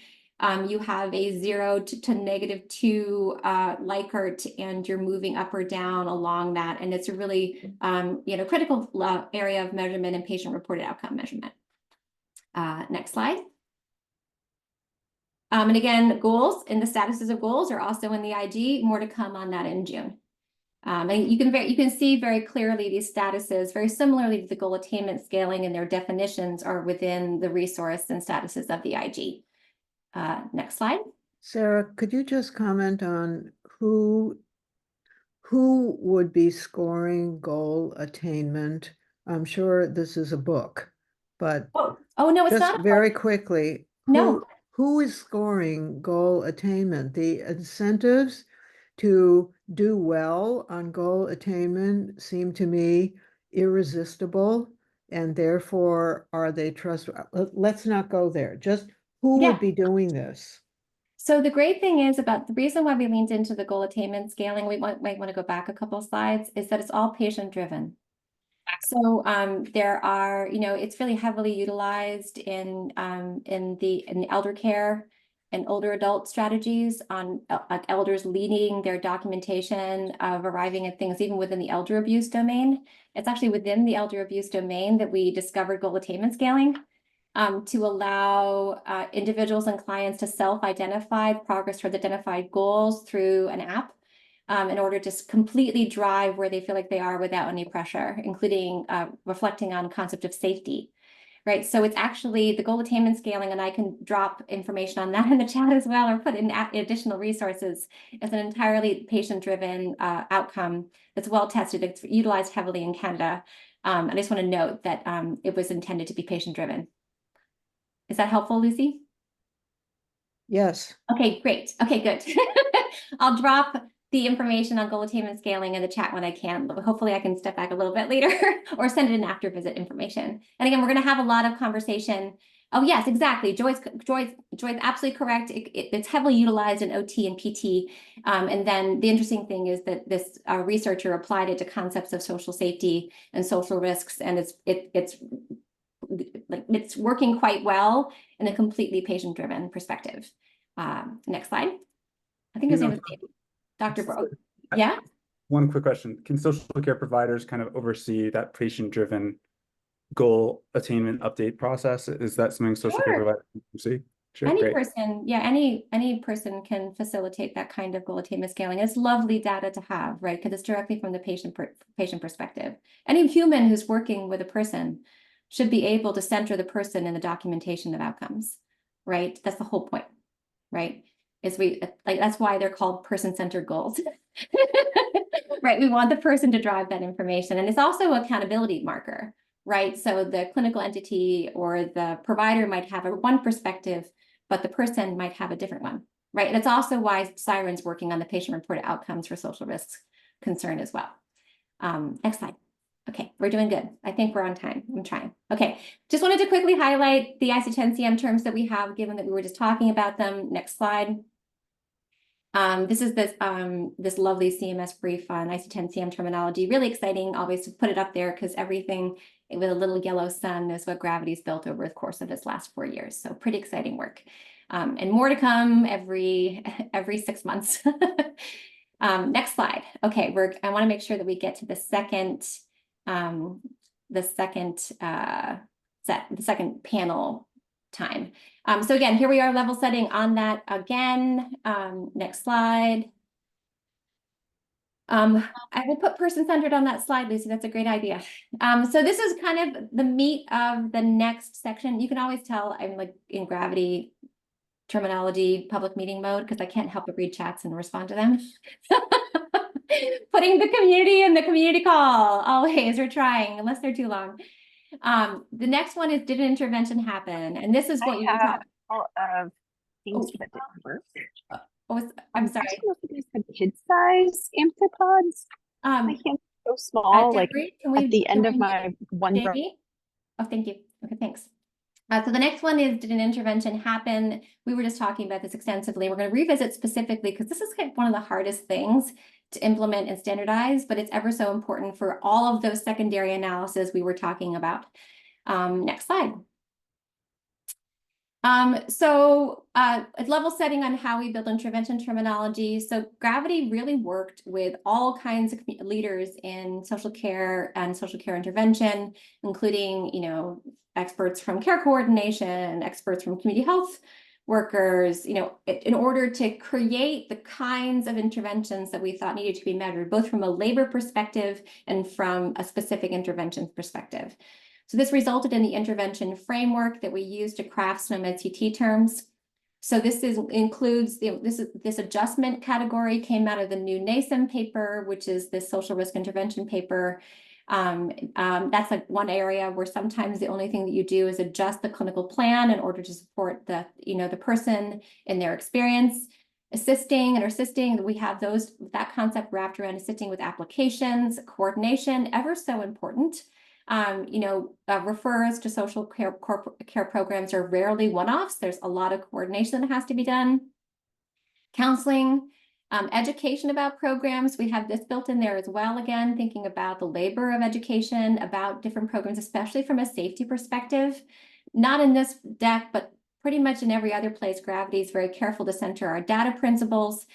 you have a 0 to -2 Likert, and you're moving up or down along that. And it's a really critical area of measurement and patient-reported outcome measurement. Next slide. And again, goals and the statuses of goals are also in the IG. More to come on that in June. And you can see very clearly these statuses, very similarly to the goal attainment scaling, and their definitions are within the resource and statuses of the IG. Next slide. Sarah, could you just comment on who would be scoring goal attainment? I'm sure this is a book, but oh no, it's just not very quickly. No. Who is scoring goal attainment? The incentives to do well on goal attainment seem to me irresistible, and therefore are they trustworthy? Let's not go there. Just who would be doing this? So the great thing is about the reason why we leaned into the goal attainment scaling, we might want to go back a couple of slides, is that it's all patient driven. So there are, it's really heavily utilized in the elder care and older adult strategies on elders leading their documentation of arriving at things even within the elder abuse domain. It's actually within the elder abuse domain that we discovered goal attainment scaling to allow individuals and clients to self-identify progress towards identified goals through an app. In order to completely drive where they feel like they are without any pressure, including reflecting on concept of safety, right? So it's actually the goal attainment scaling, and I can drop information on that in the chat as well, or put in additional resources. It's an entirely patient-driven outcome that's well tested. It's utilized heavily in Canada. And I just want to note that it was intended to be patient-driven. Is that helpful, Lucy? Yes. Okay, great. Okay, good. I'll drop the information on goal attainment scaling in the chat when I can, but hopefully I can step back a little bit later or send it in after visit information. And again, we're going to have a lot of conversation. Oh yes, exactly. Joy's absolutely correct. It's heavily utilized in OT and PT. And then the interesting thing is that this researcher applied it to concepts of social safety and social risks, and it's working quite well in a completely patient-driven perspective. Next slide. I think his name is Dr. Bro. Yeah? One quick question. Can social care providers kind of oversee that patient-driven goal attainment update process? Is that something social care providers can see? Sure, Any great. person, yeah, any person can facilitate that kind of goal attainment scaling. It's lovely data to have, right? Because it's directly from the patient perspective. Any human who's working with a person should be able to center the person in the documentation of outcomes, right? That's the whole point, right? That's why they're called person-centered goals. Right, we want the person to drive that information, and it's also an accountability marker, right? So the clinical entity or the provider might have one perspective, but the person might have a different one, right? And it's also why Siren's working on the patient-reported outcomes for social risks concern as well. Next slide. Okay, we're doing good. I think we're on time. I'm trying. Okay, just wanted to quickly highlight the IC10-CM terms that we have, given that we were just talking about them. Next slide. This is this lovely CMS brief on IC10-CM terminology. Really exciting, always to put it up there because everything with a little yellow sun is what Gravity's built over the course of its last 4 years. So pretty exciting work. And more to come every 6 months. Next slide. Okay, I want to make sure that we get to the second panel time. So again, here we are level setting on that again. Next slide. I will put person-centered on that slide, Lucy. That's a great idea. So this is kind of the meat of the next section. You can always tell I'm like in Gravity terminology public meeting mode because I can't help but read chats and respond to them. Putting the community in the community call. Always, we're trying, unless they're too long. The next one is, did an intervention happen? And this is what we have all of things that didn't work. I'm sorry. I don't know if you guys have kid-size amphipods. My hand's so small, like at the end of my one. Oh, thank you. Okay, thanks. So the next one is, did an intervention happen? We were just talking about this extensively. We're going to revisit specifically because this is kind of one of the hardest things to implement and standardize, but it's ever so important for all of those secondary analysis we were talking about. Next slide. Level setting on how we build intervention terminology. So Gravity really worked with all kinds of leaders in social care and social care intervention, including, experts from care coordination, experts from community health workers, in order to create the kinds of interventions that we thought needed to be measured, both from a labor perspective and from a specific intervention perspective. So this resulted in the intervention framework that we use to craft some MedCT terms. So this includes this adjustment category came out of the new NASEM paper, which is this social risk intervention paper. That's like one area where sometimes the only thing that you do is adjust the clinical plan in order to support the person in their experience. Assisting and assisting, we have that concept wrapped around assisting with applications, coordination, ever so important. Referrals to social care programs are rarely one-offs. There's a lot of coordination that has to be done. Counseling, education about programs. We have this built in there as well. Again, thinking about the labor of education, about different programs, especially from a safety perspective. Not in this deck, but pretty much in every other place, Gravity is very careful to center our data principles.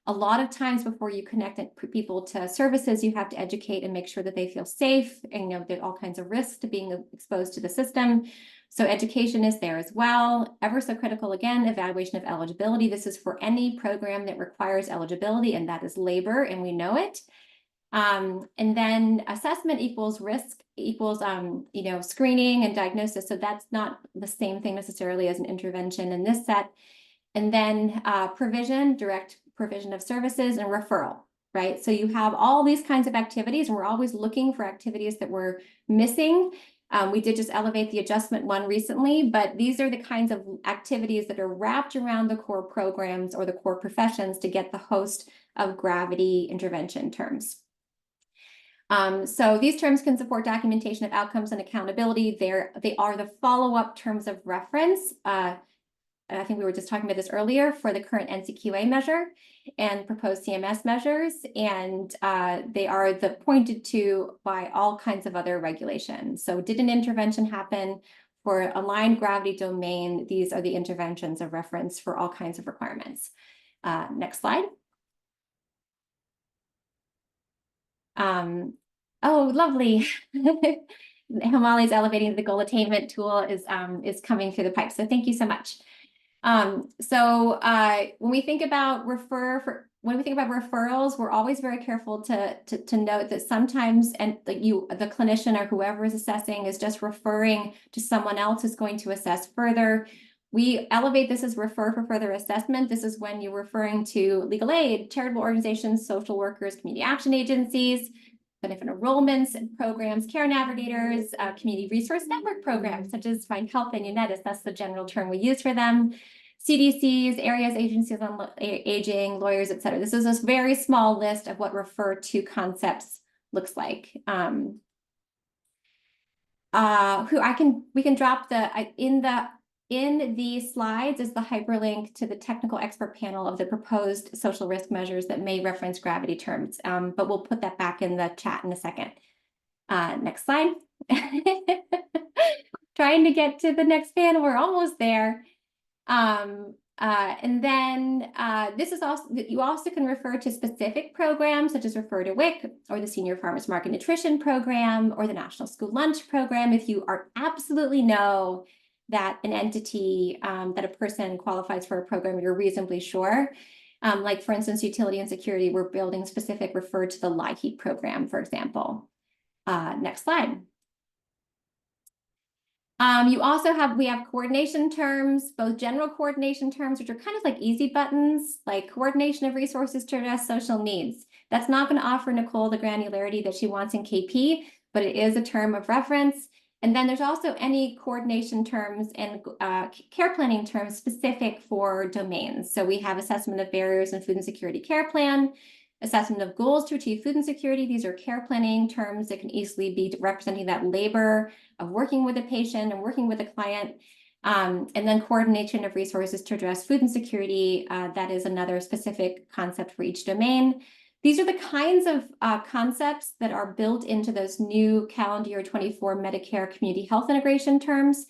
A lot of times before you connect people to services, you have to educate and make sure that they feel safe. And there are all kinds of risks to being exposed to the system. So education is there as well. Ever so critical, again, evaluation of eligibility. This is for any program that requires eligibility, and that is labor, and we know it. And then assessment equals risk equals, screening and diagnosis. So that's not the same thing necessarily as an intervention in this set. And then provision, direct provision of services, and referral, right? So you have all these kinds of activities, and we're always looking for activities that we're missing. We did just elevate the adjustment one recently, but these are the kinds of activities that are wrapped around the core programs or the core professions to get the host of Gravity intervention terms. So these terms can support documentation of outcomes and accountability. They are the follow-up terms of reference. I think we were just talking about this earlier for the current NCQA measure and proposed CMS measures, and they are pointed to by all kinds of other regulations. So did an intervention happen for aligned Gravity domain? These are the interventions of reference for all kinds of requirements. Next slide. Oh, lovely. Himali's elevating the goal attainment tool is coming through the pipe. So thank you so much. When we think about referrals, we're always very careful to note that sometimes, and the clinician or whoever is assessing is just referring to someone else who's going to assess further. We elevate this as refer for further assessment. This is when you're referring to legal aid, charitable organizations, social workers, community action agencies, benefit enrollments and programs, care navigators, community resource network programs, such as Find Health and Unitas. That's the general term we use for them. CDCs, areas, agencies on aging, lawyers, et cetera. This is a very small list of what refer to concepts looks like. We can drop in the slides is the hyperlink to the technical expert panel of the proposed social risk measures that may reference gravity terms, but we'll put that back in the chat in a second. Next slide. Trying to get to the next panel, we're almost there. This is also, you also can refer to specific programs, such as refer to WIC or the Senior Farmers Market Nutrition Program or the National School Lunch Program. If you absolutely know that an entity, that a person qualifies for a program, you're reasonably sure. Like for instance, utility and security, we're building specific refer to the LIHEAP program, for example. Next slide. We have coordination terms, both general coordination terms, which are kind of like easy buttons, like coordination of resources to address social needs. That's not going to offer Nicole the granularity that she wants in KP, but it is a term of reference. And then there's also any coordination terms and care planning terms specific for domains. So we have assessment of barriers in food and security care plan, assessment of goals to achieve food and security. These are care planning terms that can easily be representing that labor of working with a patient and working with a client. And then coordination of resources to address food insecurity. That is another specific concept for each domain. These are the kinds of concepts that are built into those new calendar year 24 Medicare community health integration terms.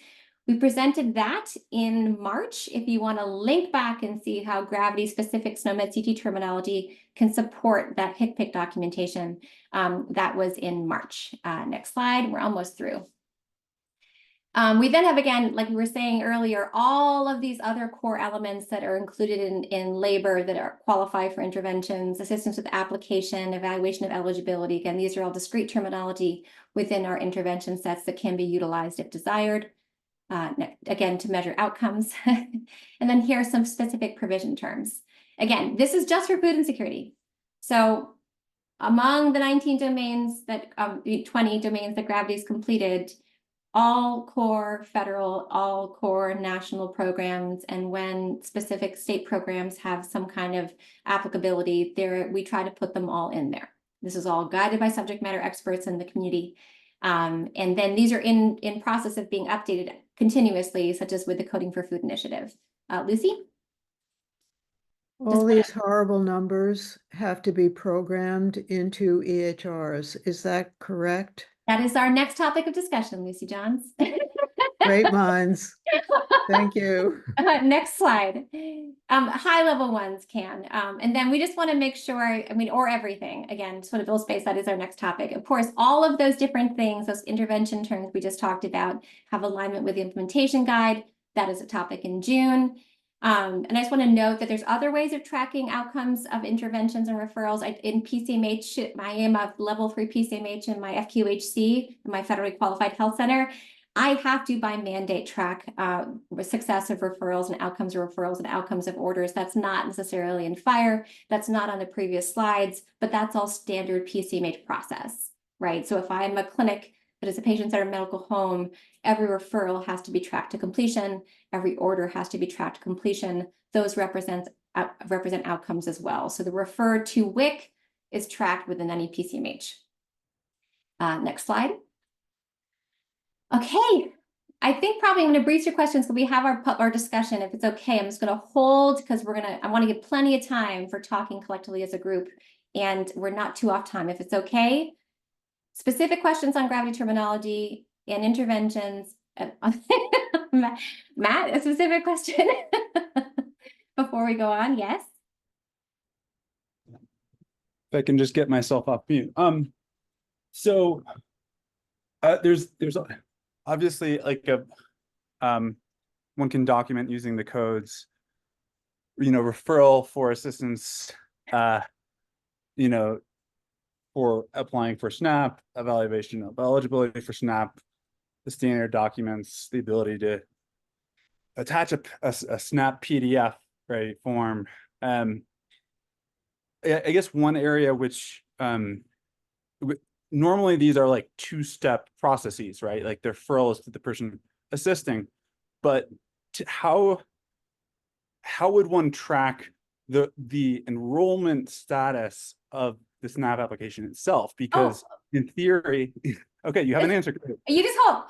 We presented that in March. If you want to link back and see how gravity-specific SNOMED CT terminology can support that HCPCS documentation, that was in March. Next slide. We're almost through. We then have, again, like we were saying earlier, all of these other core elements that are included in labor that are qualified for interventions, assistance with application, evaluation of eligibility. Again, these are all discrete terminology within our intervention sets that can be utilized if desired. Again, to measure outcomes. And then here are some specific provision terms. Again, this is just for food insecurity. So among the 19 domains that 20 domains that Gravity's completed, all core federal, all core national programs, and when specific state programs have some kind of applicability, we try to put them all in there. This is all guided by subject matter experts in the community. And then these are in process of being updated continuously, such as with the Coding for Food initiative. Lucy? All these horrible numbers have to be programmed into EHRs. Is that correct? That is our next topic of discussion, Lucy Johns. Great minds. Thank you. Next slide. High level ones can. And then we just want to make sure, or everything, again, sort of build space, that is our next topic. Of course, all of those different things, those intervention terms we just talked about, have alignment with the implementation guide. That is a topic in June. And I just want to note that there's other ways of tracking outcomes of interventions and referrals. In PCMH, I am a level 3 PCMH in my FQHC, my federally qualified health center. I have to, by mandate, track success of referrals and outcomes of referrals and outcomes of orders. That's not necessarily in FHIR. That's not on the previous slides, but that's all standard PCMH process, right? So if I'm a clinic that is a patient-centered medical home, every referral has to be tracked to completion. Every order has to be tracked to completion. Those represent outcomes as well. So the refer to WIC is tracked within any PCMH. Next slide. Okay, I think probably I'm going to breeze your questions because we have our discussion. If it's okay, I'm just going to hold because I want to give plenty of time for talking collectively as a group, and we're not too off time. If it's okay, specific questions on gravity terminology and interventions. Matt, a specific question before we go on? Yes. If I can just get myself off mute. There's obviously like one one can document using the codes, referral for assistance, for applying for SNAP, evaluation of eligibility for SNAP, the standard documents, the ability to attach a SNAP PDF, right, form. I guess one area which normally these are like two-step processes, right? Like the referral is to the person assisting, but how would one track the enrollment status of the SNAP application itself? Because in theory, okay, you have an answer. You just hold.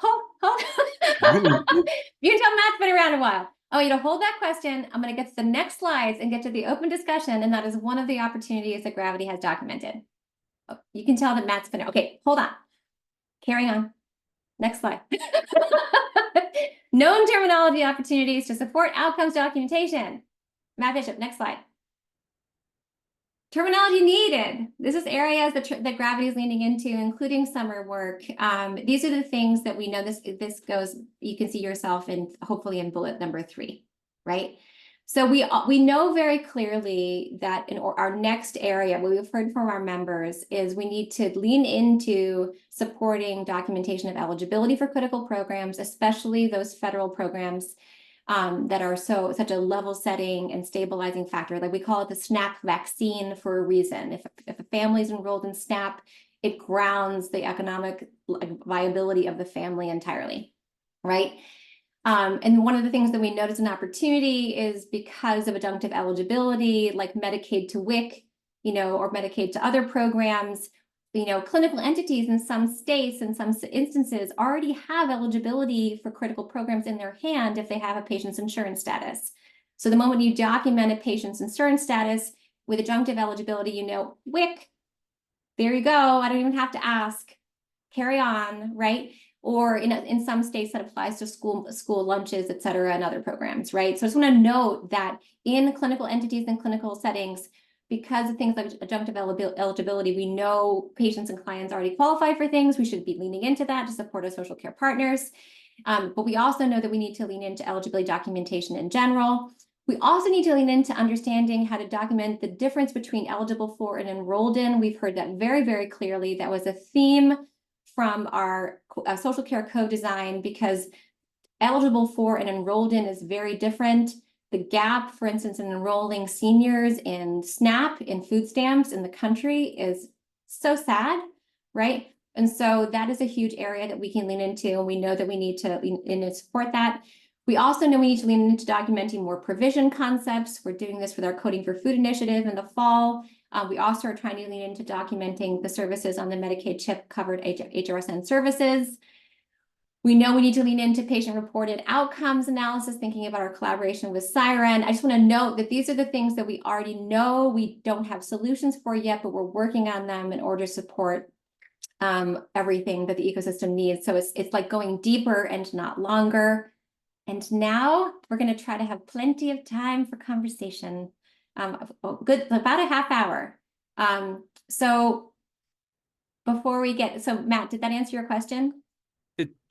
You can tell Matt's been around a while. I want you to hold that question. I'm going to get to the next slides and get to the open discussion, and that is one of the opportunities that Gravity has documented. Oh, you can tell that Matt's been, okay, hold on. Carry on. Next slide. Known terminology opportunities to support outcomes documentation. Matt Bishop, next slide. Terminology needed. This is areas that Gravity is leaning into, including summer work. These are the things that we know this goes, you can see yourself in, hopefully in bullet number 3, right? So we know very clearly that in our next area, what we've heard from our members is we need to lean into supporting documentation of eligibility for critical programs, especially those federal programs that are such a level setting and stabilizing factor. Like we call it the SNAP vaccine for a reason. If a family is enrolled in SNAP, it grounds the economic viability of the family entirely, right? And one of the things that we notice an opportunity is because of adjunctive eligibility, like Medicaid to WIC, or Medicaid to other programs, clinical entities in some states, in some instances, already have eligibility for critical programs in their hand if they have a patient's insurance status. So the moment you document a patient's insurance status with adjunctive eligibility, WIC, there you go. I don't even have to ask. Carry on, right? Or in some states that applies to school lunches, et cetera, and other programs, right? So I just want to note that in clinical entities and clinical settings, because of things like adjunctive eligibility, we know patients and clients already qualify for things. We should be leaning into that to support our social care partners. But we also know that we need to lean into eligibility documentation in general. We also need to lean into understanding how to document the difference between eligible for and enrolled in. We've heard that very, very clearly. That was a theme from our social care co-design, because eligible for and enrolled in is very different. The gap, for instance, in enrolling seniors in SNAP, in food stamps in the country is so sad, right? And so that is a huge area that we can lean into, and we know that we need to lean in and support that. We also know we need to lean into documenting more provision concepts. We're doing this with our Coding for Food initiative in the fall. We also are trying to lean into documenting the services on the Medicaid CHIP covered HRSN services. We know we need to lean into patient-reported outcomes analysis, thinking about our collaboration with Siren. I just want to note that these are the things that we already know we don't have solutions for yet, but we're working on them in order to support everything that the ecosystem needs. So it's like going deeper and not longer. And now we're going to try to have plenty of time for conversation. Good, about a half hour. So before we get, so Matt, did that answer your question?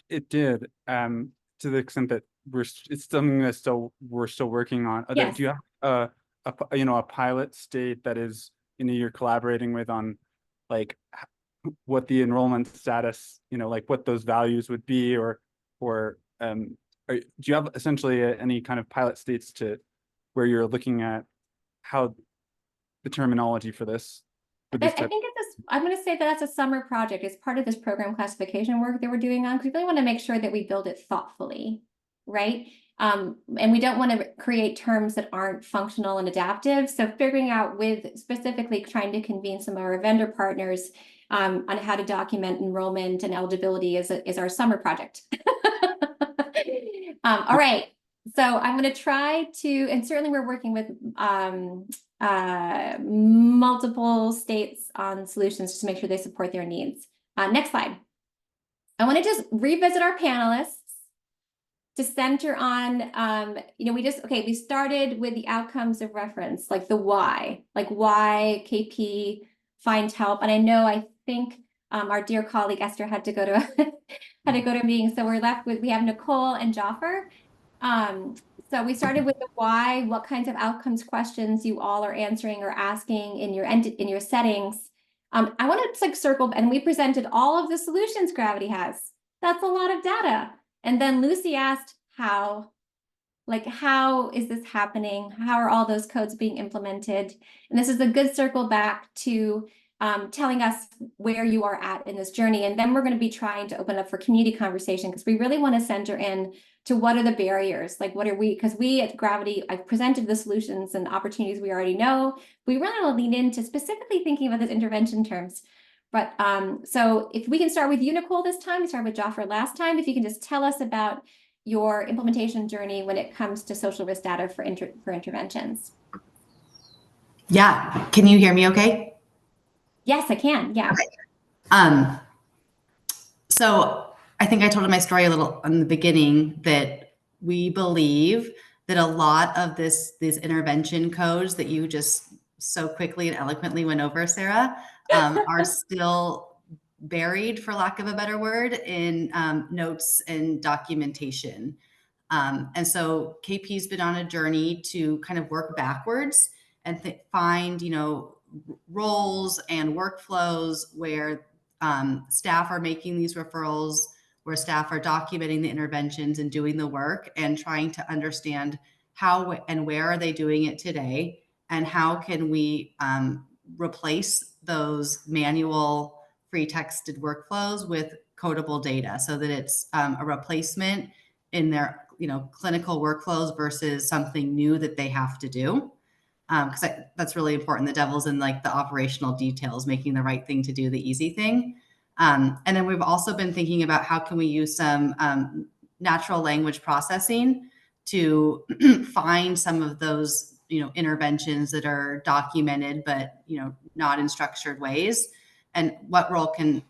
It did, to the extent that it's something that we're still working on. Yes. Do you have a pilot state that is you're collaborating with on like what the enrollment status, like what those values would be, or do you have essentially any kind of pilot states to where you're looking at how the terminology for this? I think I'm going to say that that's a summer project. It's part of this program classification work that we're doing on, because we really want to make sure that we build it thoughtfully, right? And we don't want to create terms that aren't functional and adaptive. So figuring out with specifically trying to convene some of our vendor partners on how to document enrollment and eligibility is our summer project. All right. So I'm going to try to, and certainly we're working with multiple states on solutions to make sure they support their needs. Next slide. I want to just revisit our panelists to center on, we started with the outcomes of reference, like the why, KP find help. And I think our dear colleague Esther had to go to a meeting. So we're left with, we have Nicole and Joffer. So we started with the why, what kinds of outcomes questions you all are answering or asking in your settings. I want to like circle, and we presented all of the solutions Gravity has. That's a lot of data. And then Lucy asked how, like, how is this happening? How are all those codes being implemented? And this is a good circle back to telling us where you are at in this journey. And then we're going to be trying to open up for community conversation, because we really want to center in to what are the barriers? Like, what are we, because we at Gravity, I've presented the solutions and opportunities we already know. We really want to lean into specifically thinking about those intervention terms. But so if we can start with you, Nicole, this time, we started with Joffer last time. If you can just tell us about your implementation journey when it comes to social risk data for interventions. Yeah, can you hear me okay? Yes, I can, yeah. Okay. So I think I told my story a little in the beginning that we believe that a lot of these intervention codes that you just so quickly and eloquently went over, Sarah, are still buried, for lack of a better word, in notes and documentation. And so KP's been on a journey to kind of work backwards and find, roles and workflows where staff are making these referrals, where staff are documenting the interventions and doing the work and trying to understand how and where are they doing it today, and how can we replace those manual free texted workflows with codable data so that it's a replacement in their clinical workflows versus something new that they have to do. Because that's really important. The devil's in like the operational details, making the right thing to do the easy thing. And then we've also been thinking about how can we use some natural language processing to find some of those interventions that are documented but not in structured ways, and what role can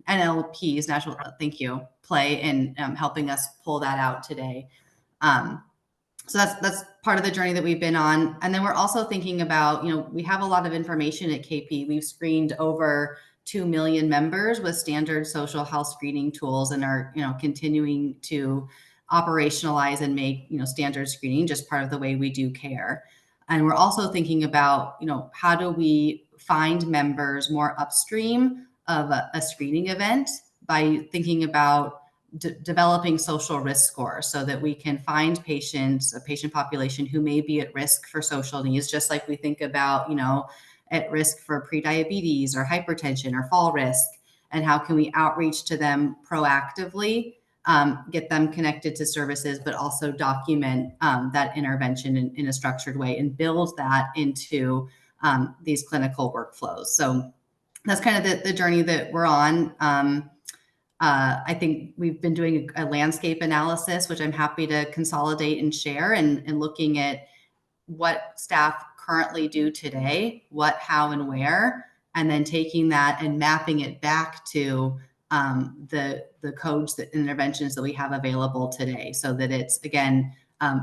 NLPs, natural thank you, play in helping us pull that out today. So that's part of the journey that we've been on. And then we're also thinking about, we have a lot of information at KP. We've screened over 2 million members with standard social health screening tools, and are, continuing to operationalize and make, standard screening just part of the way we do care. And we're also thinking about, how do we find members more upstream of a screening event by thinking about developing social risk scores so that we can find patients, a patient population who may be at risk for social needs, just like we think about, at risk for prediabetes or hypertension or fall risk, and how can we outreach to them proactively, get them connected to services, but also document that intervention in a structured way and build that into these clinical workflows. So that's kind of the journey that we're on. I think we've been doing a landscape analysis, which I'm happy to consolidate and share, and looking at what staff currently do today, what, how, and where, and then taking that and mapping it back to the codes, the interventions that we have available today, so that it's, again,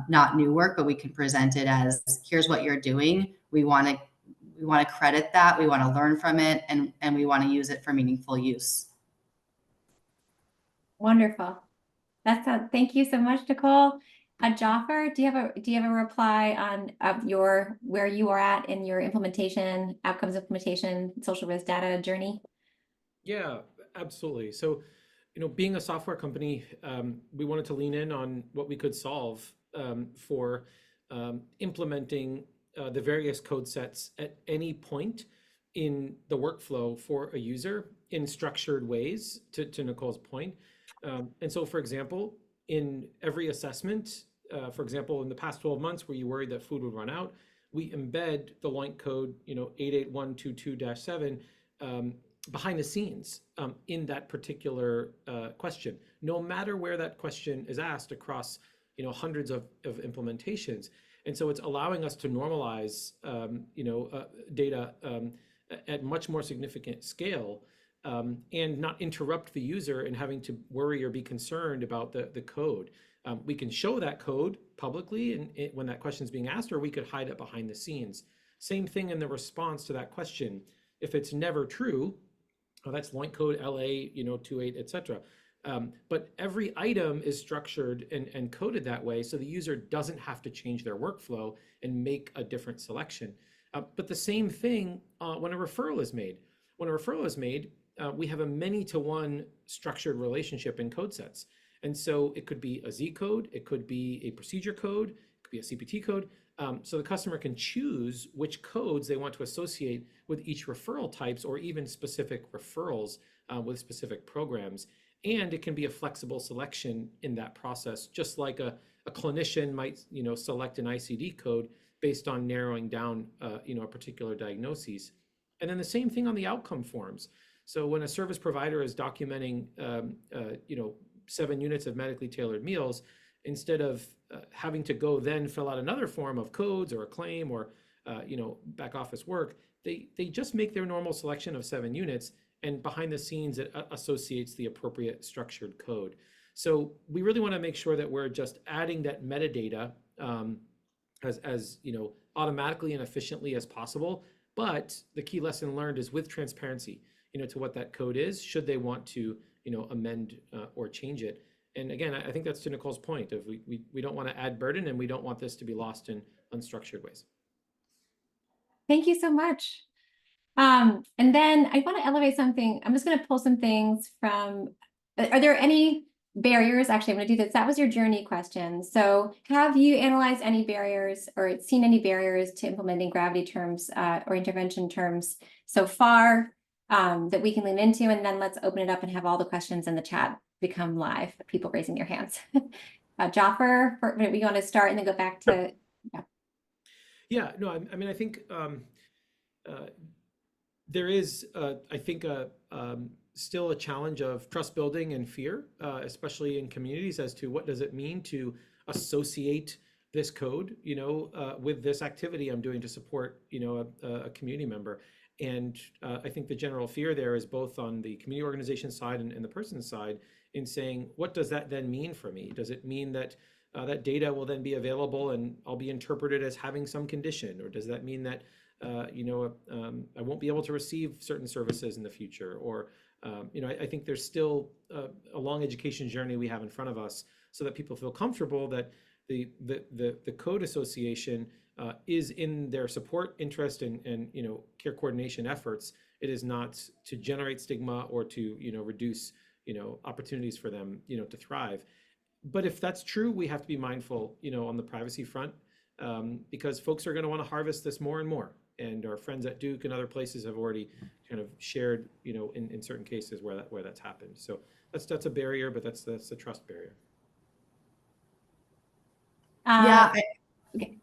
not new work, but we can present it as, here's what you're doing. We want to credit that, we want to learn from it, and we want to use it for meaningful use. Wonderful. Thank you so much, Nicole. Joffer, do you have a reply on where you are at in your outcomes implementation, social risk data journey? Yeah, absolutely. So, being a software company, we wanted to lean in on what we could solve for implementing the various code sets at any point in the workflow for a user in structured ways, to Nicole's point. And so, for example, in every assessment, for example, in the past 12 months where you worried that food would run out, we embed the LOINC code, 88122-7 behind the scenes in that particular question, no matter where that question is asked across, hundreds of implementations. And so it's allowing us to normalize, data at much more significant scale, and not interrupt the user in having to worry or be concerned about the code. We can show that code publicly when that question is being asked, or we could hide it behind the scenes. Same thing in the response to that question. If it's never true, that's LOINC code LA, 28, et cetera. But every item is structured and coded that way, so the user doesn't have to change their workflow and make a different selection. But the same thing when a referral is made. When a referral is made, we have a many-to-one structured relationship in code sets. And so it could be a Z code, it could be a procedure code, it could be a CPT code. So the customer can choose which codes they want to associate with each referral types, or even specific referrals with specific programs. And it can be a flexible selection in that process, just like a clinician might, select an ICD code based on narrowing down, a particular diagnosis. And then the same thing on the outcome forms. So when a service provider is documenting, 7 units of medically tailored meals, instead of having to go then fill out another form of codes or a claim or, back office work, they just make their normal selection of 7 units, and behind the scenes it associates the appropriate structured code. So we really want to make sure that we're just adding that metadata as automatically and efficiently as possible. But the key lesson learned is with transparency, to what that code is, should they want to, amend or change it. And again, I think that's to Nicole's point of we don't want to add burden, and we don't want this to be lost in unstructured ways. Thank you so much. And then I want to elevate something. I'm just going to pull some things from, are there any barriers? Actually, I'm going to do this. That was your journey question. So have you analyzed any barriers or seen any barriers to implementing gravity terms or intervention terms so far that we can lean into? And then let's open it up and have all the questions in the chat become live, people raising your hands. Jaffer, we want to start and then go back to, Yeah, no, I mean, I think there is, I think, still a challenge of trust building and fear, especially in communities, as to what does it mean to associate this code, with this activity I'm doing to support, a community member. And I think the general fear there is both on the community organization side and the person's side, in saying, what does that then mean for me? Does it mean that that data will then be available and I'll be interpreted as having some condition? Or does that mean that I won't be able to receive certain services in the future? Or I think there's still a long education journey we have in front of us, so that people feel comfortable that the code association is in their support, interest, and care coordination efforts. It is not to generate stigma or to reduce opportunities for them to thrive. But if that's true, we have to be mindful on the privacy front, because folks are going to want to harvest this more and more. And our friends at Duke and other places have already kind of shared, in certain cases where that's happened. So that's a barrier, but that's a trust barrier. Yeah. okay.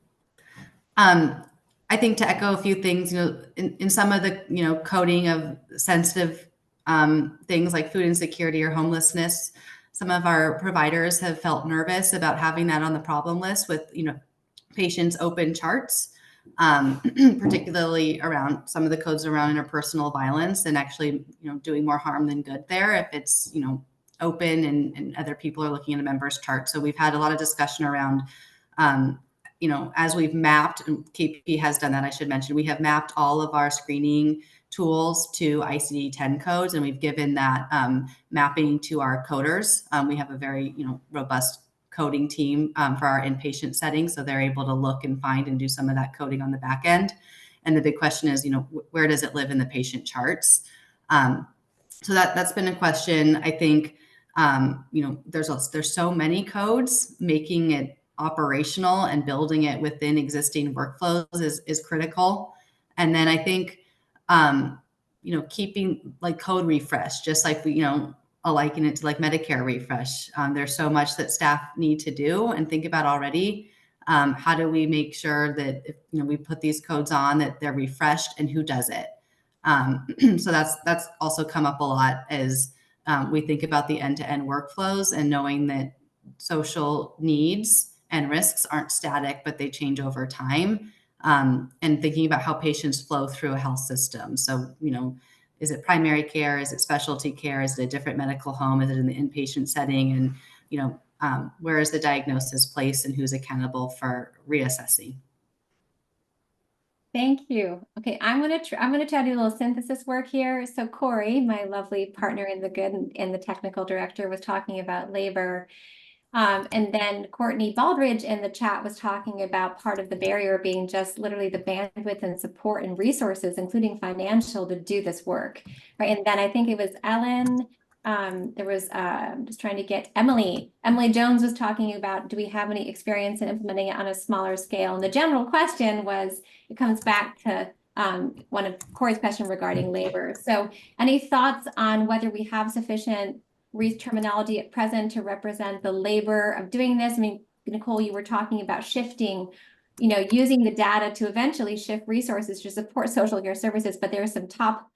I think, to echo a few things, in some of the, coding of sensitive things like food insecurity or homelessness, some of our providers have felt nervous about having that on the problem list with, patients' open charts, particularly around some of the codes around interpersonal violence, and actually, doing more harm than good there if it's, open and other people are looking at a member's chart. So we've had a lot of discussion around, as we've mapped, and KP has done that, I should mention, we have mapped all of our screening tools to ICD-10 codes, and we've given that mapping to our coders. We have a very, robust coding team for our inpatient setting, so they're able to look and find and do some of that coding on the back end. And the big question is, where does it live in the patient charts? So that's been a question. I think, there's so many codes, making it operational and building it within existing workflows is critical. And then I think, keeping like code refresh, just like we, I'll liken it to like Medicare refresh. There's so much that staff need to do and think about already. How do we make sure that if, we put these codes on, that they're refreshed, and who does it? So that's also come up a lot as we think about the end-to-end workflows, and knowing that social needs and risks aren't static, but they change over time. And thinking about how patients flow through a health system. So, is it primary care? Is it specialty care? Is it a different medical home? Is it in the inpatient setting? And, where is the diagnosis placed, and who's accountable for reassessing? Thank you. Okay, I'm gonna try to do a little synthesis work here. So Corey, my lovely partner in the good and the technical director, was talking about labor. And then Courtney Baldridge in the chat was talking about part of the barrier being just literally the bandwidth and support and resources, including financial, to do this work, right? And then I think it was Ellen. There was I'm just trying to get Emily. Emily Jones was talking about, do we have any experience in implementing it on a smaller scale? And the general question was, it comes back to one of Corey's question regarding labor. So any thoughts on whether we have sufficient terminology at present to represent the labor of doing this? I mean, Nicole, you were talking about shifting, using the data to eventually shift resources to support social care services, but there's some top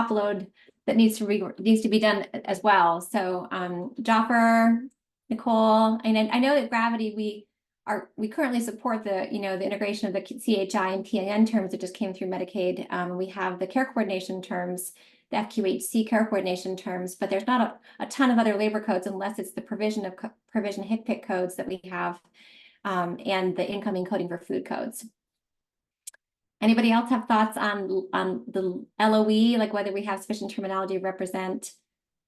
load that needs to be done as well. So Joffer, Nicole, and I know that Gravity, we currently support the integration of the CHI and PAN terms that just came through Medicaid. We have the care coordination terms, the FQHC care coordination terms, but there's not a ton of other labor codes unless it's the provision HCPC codes that we have, and the incoming coding for food codes. Anybody else have thoughts on the LOE, like whether we have sufficient terminology to represent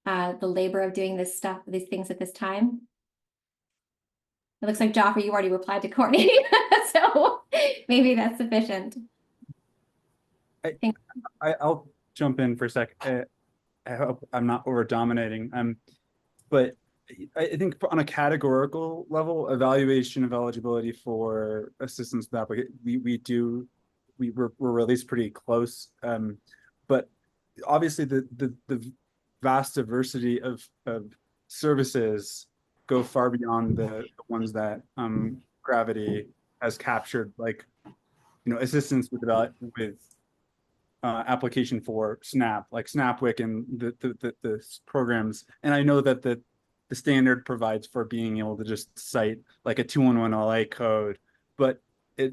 the labor of doing these things at this time? It looks like Joffrey, you already replied to Courtney, so maybe that's sufficient. I'll jump in for a sec. I hope I'm not over dominating. But I think on a categorical level, evaluation of eligibility for assistance with application, we're at least pretty close. But obviously the vast diversity of services go far beyond the ones that Gravity has captured, like assistance with application for SNAP, like SNAPWIC and the programs. And I know that the standard provides for being able to just cite like a 211 LA code, but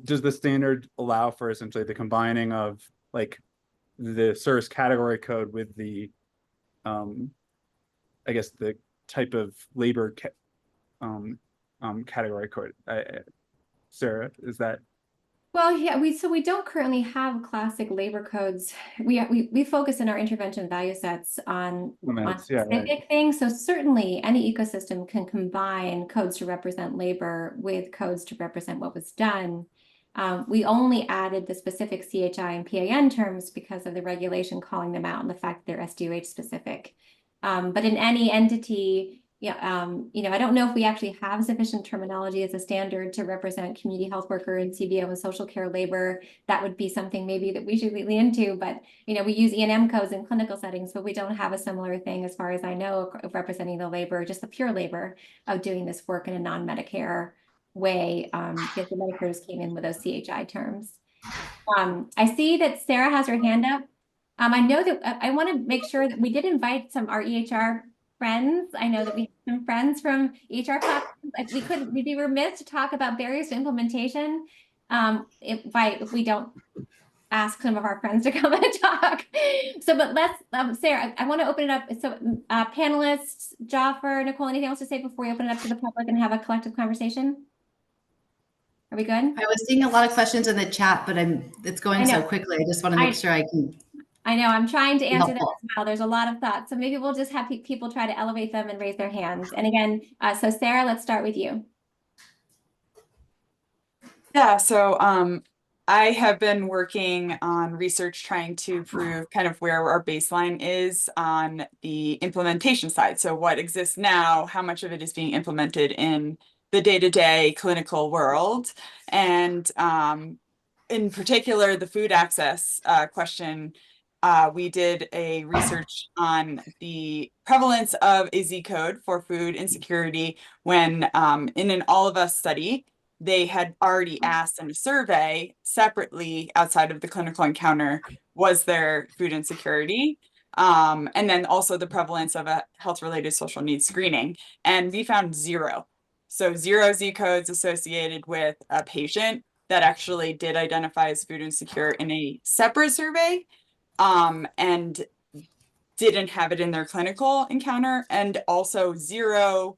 does the standard allow for essentially the combining of like the service category code with the I guess the type of labor category code? Sarah, is that? Well, yeah, we don't currently have classic labor codes. We focus in our intervention value sets on specific things. So certainly any ecosystem can combine codes to represent labor with codes to represent what was done. We only added the specific CHI and PAN terms because of the regulation calling them out and the fact that they're SDOH specific. But in any entity, I don't know if we actually have sufficient terminology as a standard to represent community health worker and CBO and social care labor. That would be something maybe that we should lean into, but we use E&M codes in clinical settings, but we don't have a similar thing as far as I know of representing the labor, just the pure labor of doing this work in a non-Medicare way, because the Medicare came in with those CHI terms. I see that Sarah has her hand up. I know that I want to make sure that we did invite our EHR friends. I know that we have some friends from EHR platforms. We'd be remiss to talk about barriers to implementation if we don't ask some of our friends to come and talk. So, but let's, Sarah, I want to open it up. So panelists, Joffer, Nicole, anything else to say before we open it up to the public and have a collective conversation? Are we good? I was seeing a lot of questions in the chat, but it's going so quickly. I just want to make sure I can. I know, I'm trying to answer them as well. There's a lot of thoughts. So maybe we'll just have people try to elevate them and raise their hands. And again, so Sarah, let's start with you. Yeah, so I have been working on research trying to prove kind of where our baseline is on the implementation side. So what exists now, how much of it is being implemented in the day-to-day clinical world. And in particular, the food access question, we did a research on the prevalence of a Z code for food insecurity when in an All of Us study, they had already asked in a survey separately outside of the clinical encounter, was there food insecurity? And then also the prevalence of a health-related social needs screening. And we found 0. So 0 Z codes associated with a patient that actually did identify as food insecure in a separate survey. And didn't have it in their clinical encounter, and also 0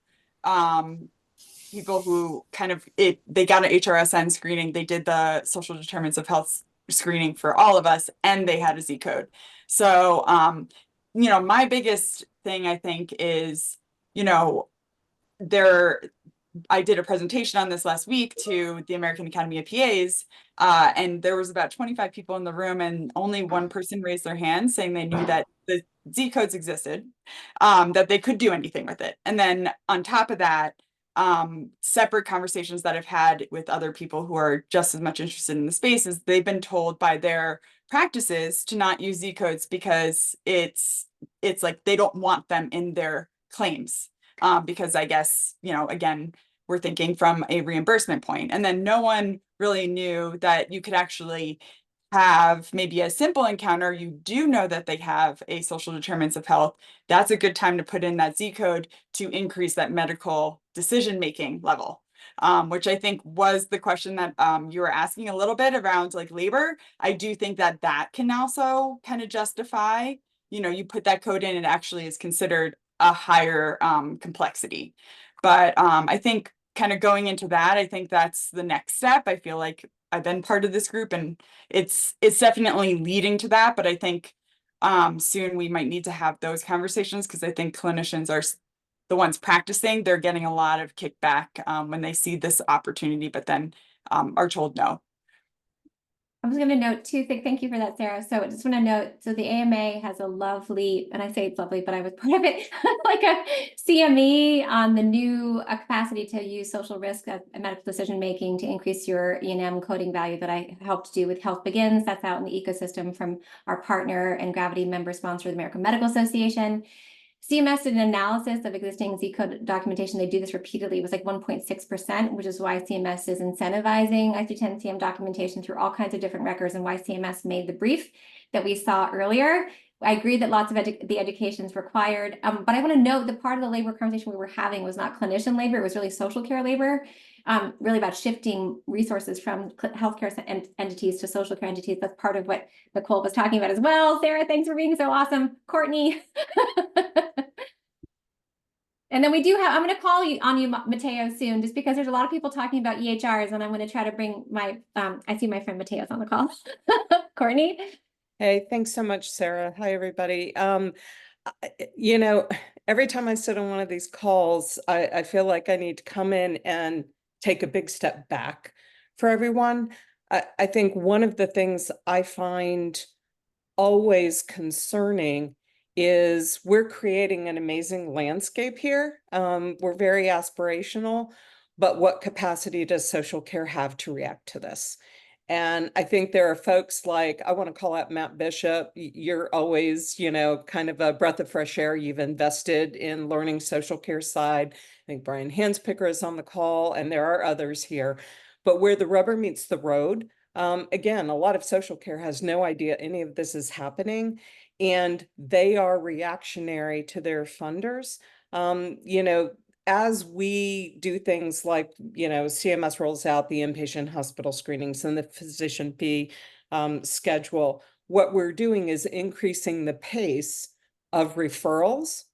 people who kind of they got an HRSN screening, they did the social determinants of health screening for all of us, and they had a Z code. So, you know, my biggest thing I think is, you know, I did a presentation on this last week to the American Academy of PAs, and there was about 25 people in the room, and only one person raised their hand saying they knew that the Z codes existed, that they could do anything with it. And then on top of that, separate conversations that I've had with other people who are just as much interested in the space is they've been told by their practices to not use Z codes because it's like they don't want them in their claims. Because I guess, you know, again, we're thinking from a reimbursement point. And then no one really knew that you could actually have maybe a simple encounter. You do know that they have a social determinants of health. That's a good time to put in that Z code to increase that medical decision-making level. Which I think was the question that you were asking a little bit around like labor. I do think that that can also kind of justify, you know, you put that code in, it actually is considered a higher complexity. But I think kind of going into that, I think that's the next step. I feel like I've been part of this group and it's definitely leading to that. But I think soon we might need to have those conversations because I think clinicians are the ones practicing. They're getting a lot of kickback when they see this opportunity, but then are told no. I was going to note too, thank you for that, Sarah. So I just want to note, so the AMA has a lovely, and I say it's lovely, but I was part of it, like a CME on the new capacity to use social risk as a medical decision-making to increase your E&M coding value that I helped do with Health Begins. That's out in the ecosystem from our partner and Gravity member sponsor, the American Medical Association. CMS did an analysis of existing Z code documentation. They do this repeatedly. It was like 1.6%, which is why CMS is incentivizing ICD-10 documentation through all kinds of different records and why CMS made the brief that we saw earlier. I agree that lots of the education is required, but I want to note that part of the labor conversation we were having was not clinician labor, it was really social care labor, really about shifting resources from healthcare entities to social care entities. That's part of what Nicole was talking about as well. Sarah, thanks for being so awesome. Courtney. And then we do have, I'm going to call on you, Mateo, soon, just because there's a lot of people talking about EHRs, and I'm going to try to bring my, I see my friend Mateo's on the call. Courtney? Hey, thanks so much, Sarah. Hi, everybody. You know, every time I sit on one of these calls, I feel like I need to come in and take a big step back for everyone. I think one of the things I find always concerning is we're creating an amazing landscape here. We're very aspirational, but what capacity does social care have to react to this? And I think there are folks like, I want to call out Matt Bishop. You're always, you know, kind of a breath of fresh air. You've invested in learning social care side. I think Brian Hanspicker is on the call, and there are others here. But where the rubber meets the road, again, a lot of social care has no idea any of this is happening, and they are reactionary to their funders. You know, as we do things like, you know, CMS rolls out the inpatient hospital screenings and the physician fee schedule, what we're doing is increasing the pace of referrals.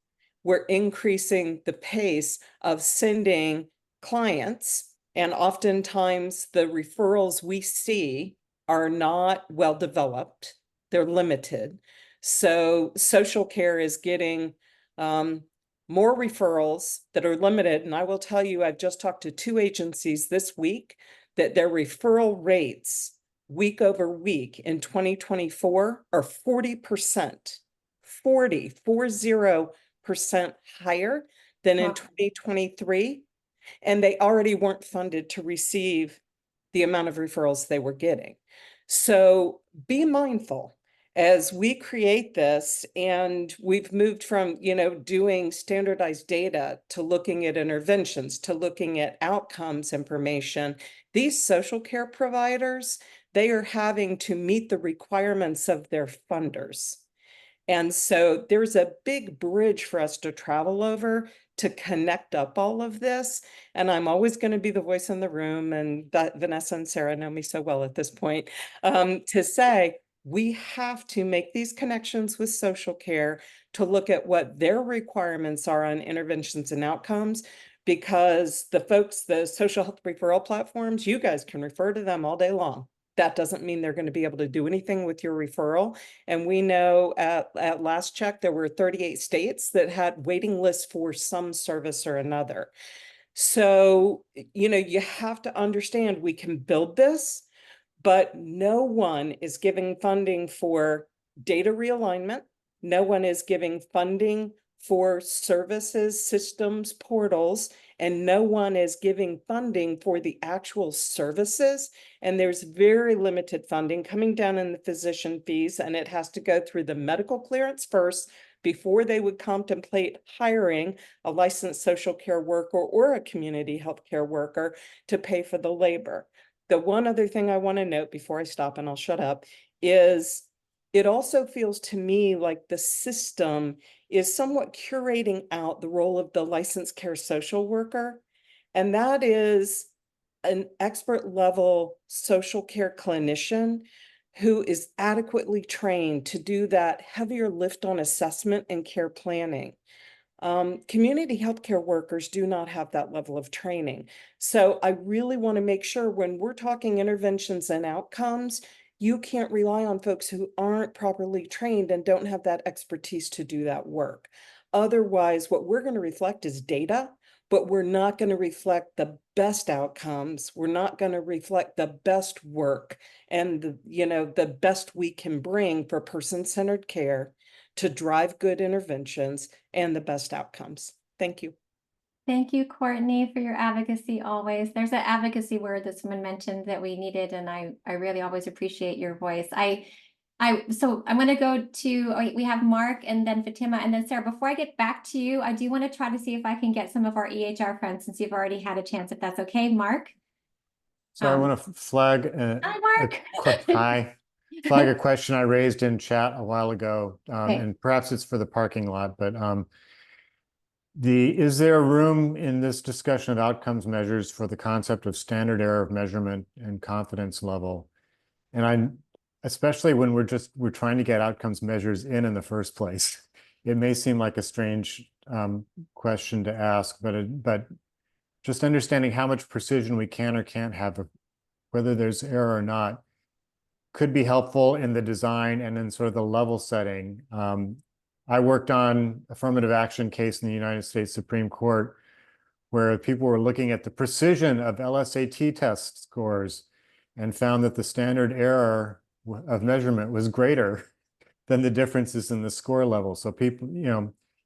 We're increasing the pace of sending clients, and oftentimes the referrals we see are not well developed. They're limited. So social care is getting more referrals that are limited. And I will tell you, I've just talked to 2 agencies this week that their referral rates week over week in 2024 are 40%, 40% higher than in 2023. And they already weren't funded to receive the amount of referrals they were getting. So be mindful as we create this, and we've moved from, you know, doing standardized data to looking at interventions, to looking at outcomes information. These social care providers, they are having to meet the requirements of their funders. And so there's a big bridge for us to travel over to connect up all of this. And I'm always going to be the voice in the room, and that Vanessa and Sarah know me so well at this point, to say, we have to make these connections with social care to look at what their requirements are on interventions and outcomes, because the folks, the social health referral platforms, you guys can refer to them all day long. That doesn't mean they're going to be able to do anything with your referral. And we know at last check, there were 38 states that had waiting lists for some service or another. So, you know, you have to understand we can build this, but no one is giving funding for data realignment. No one is giving funding for services, systems, portals, and no one is giving funding for the actual services. And there's very limited funding coming down in the physician fees, and it has to go through the medical clearance first before they would contemplate hiring a licensed social care worker or a community healthcare worker to pay for the labor. The one other thing I want to note before I stop and I'll shut up is it also feels to me like the system is somewhat curating out the role of the licensed care social worker. And that is an expert level social care clinician who is adequately trained to do that heavier lift on assessment and care planning. Community healthcare workers do not have that level of training. So I really want to make sure when we're talking interventions and outcomes, you can't rely on folks who aren't properly trained and don't have that expertise to do that work. Otherwise, what we're going to reflect is data, but we're not going to reflect the best outcomes. We're not going to reflect the best work and the best we can bring for person-centered care to drive good interventions and the best outcomes. Thank you. Thank you, Courtney, for your advocacy always. There's an advocacy word that someone mentioned that we needed, and I really always appreciate your voice. So I'm going to go to, we have Mark and then Fatima and then Sarah. Before I get back to you, I do want to try to see if I can get some of our EHR friends since you've already had a chance, if that's okay, Mark. So I want to flag Hi, Mark. flag a question I raised in chat a while ago, Okay. and perhaps it's for the parking lot, but is there room in this discussion of outcomes measures for the concept of standard error of measurement and confidence level? And especially when we're trying to get outcomes measures in the first place. It may seem like a strange question to ask, but just understanding how much precision we can or can't have, whether there's error or not, could be helpful in the design and in sort of the level setting. I worked on affirmative action case in the United States Supreme Court where people were looking at the precision of LSAT test scores and found that the standard error of measurement was greater than the differences in the score level. So people,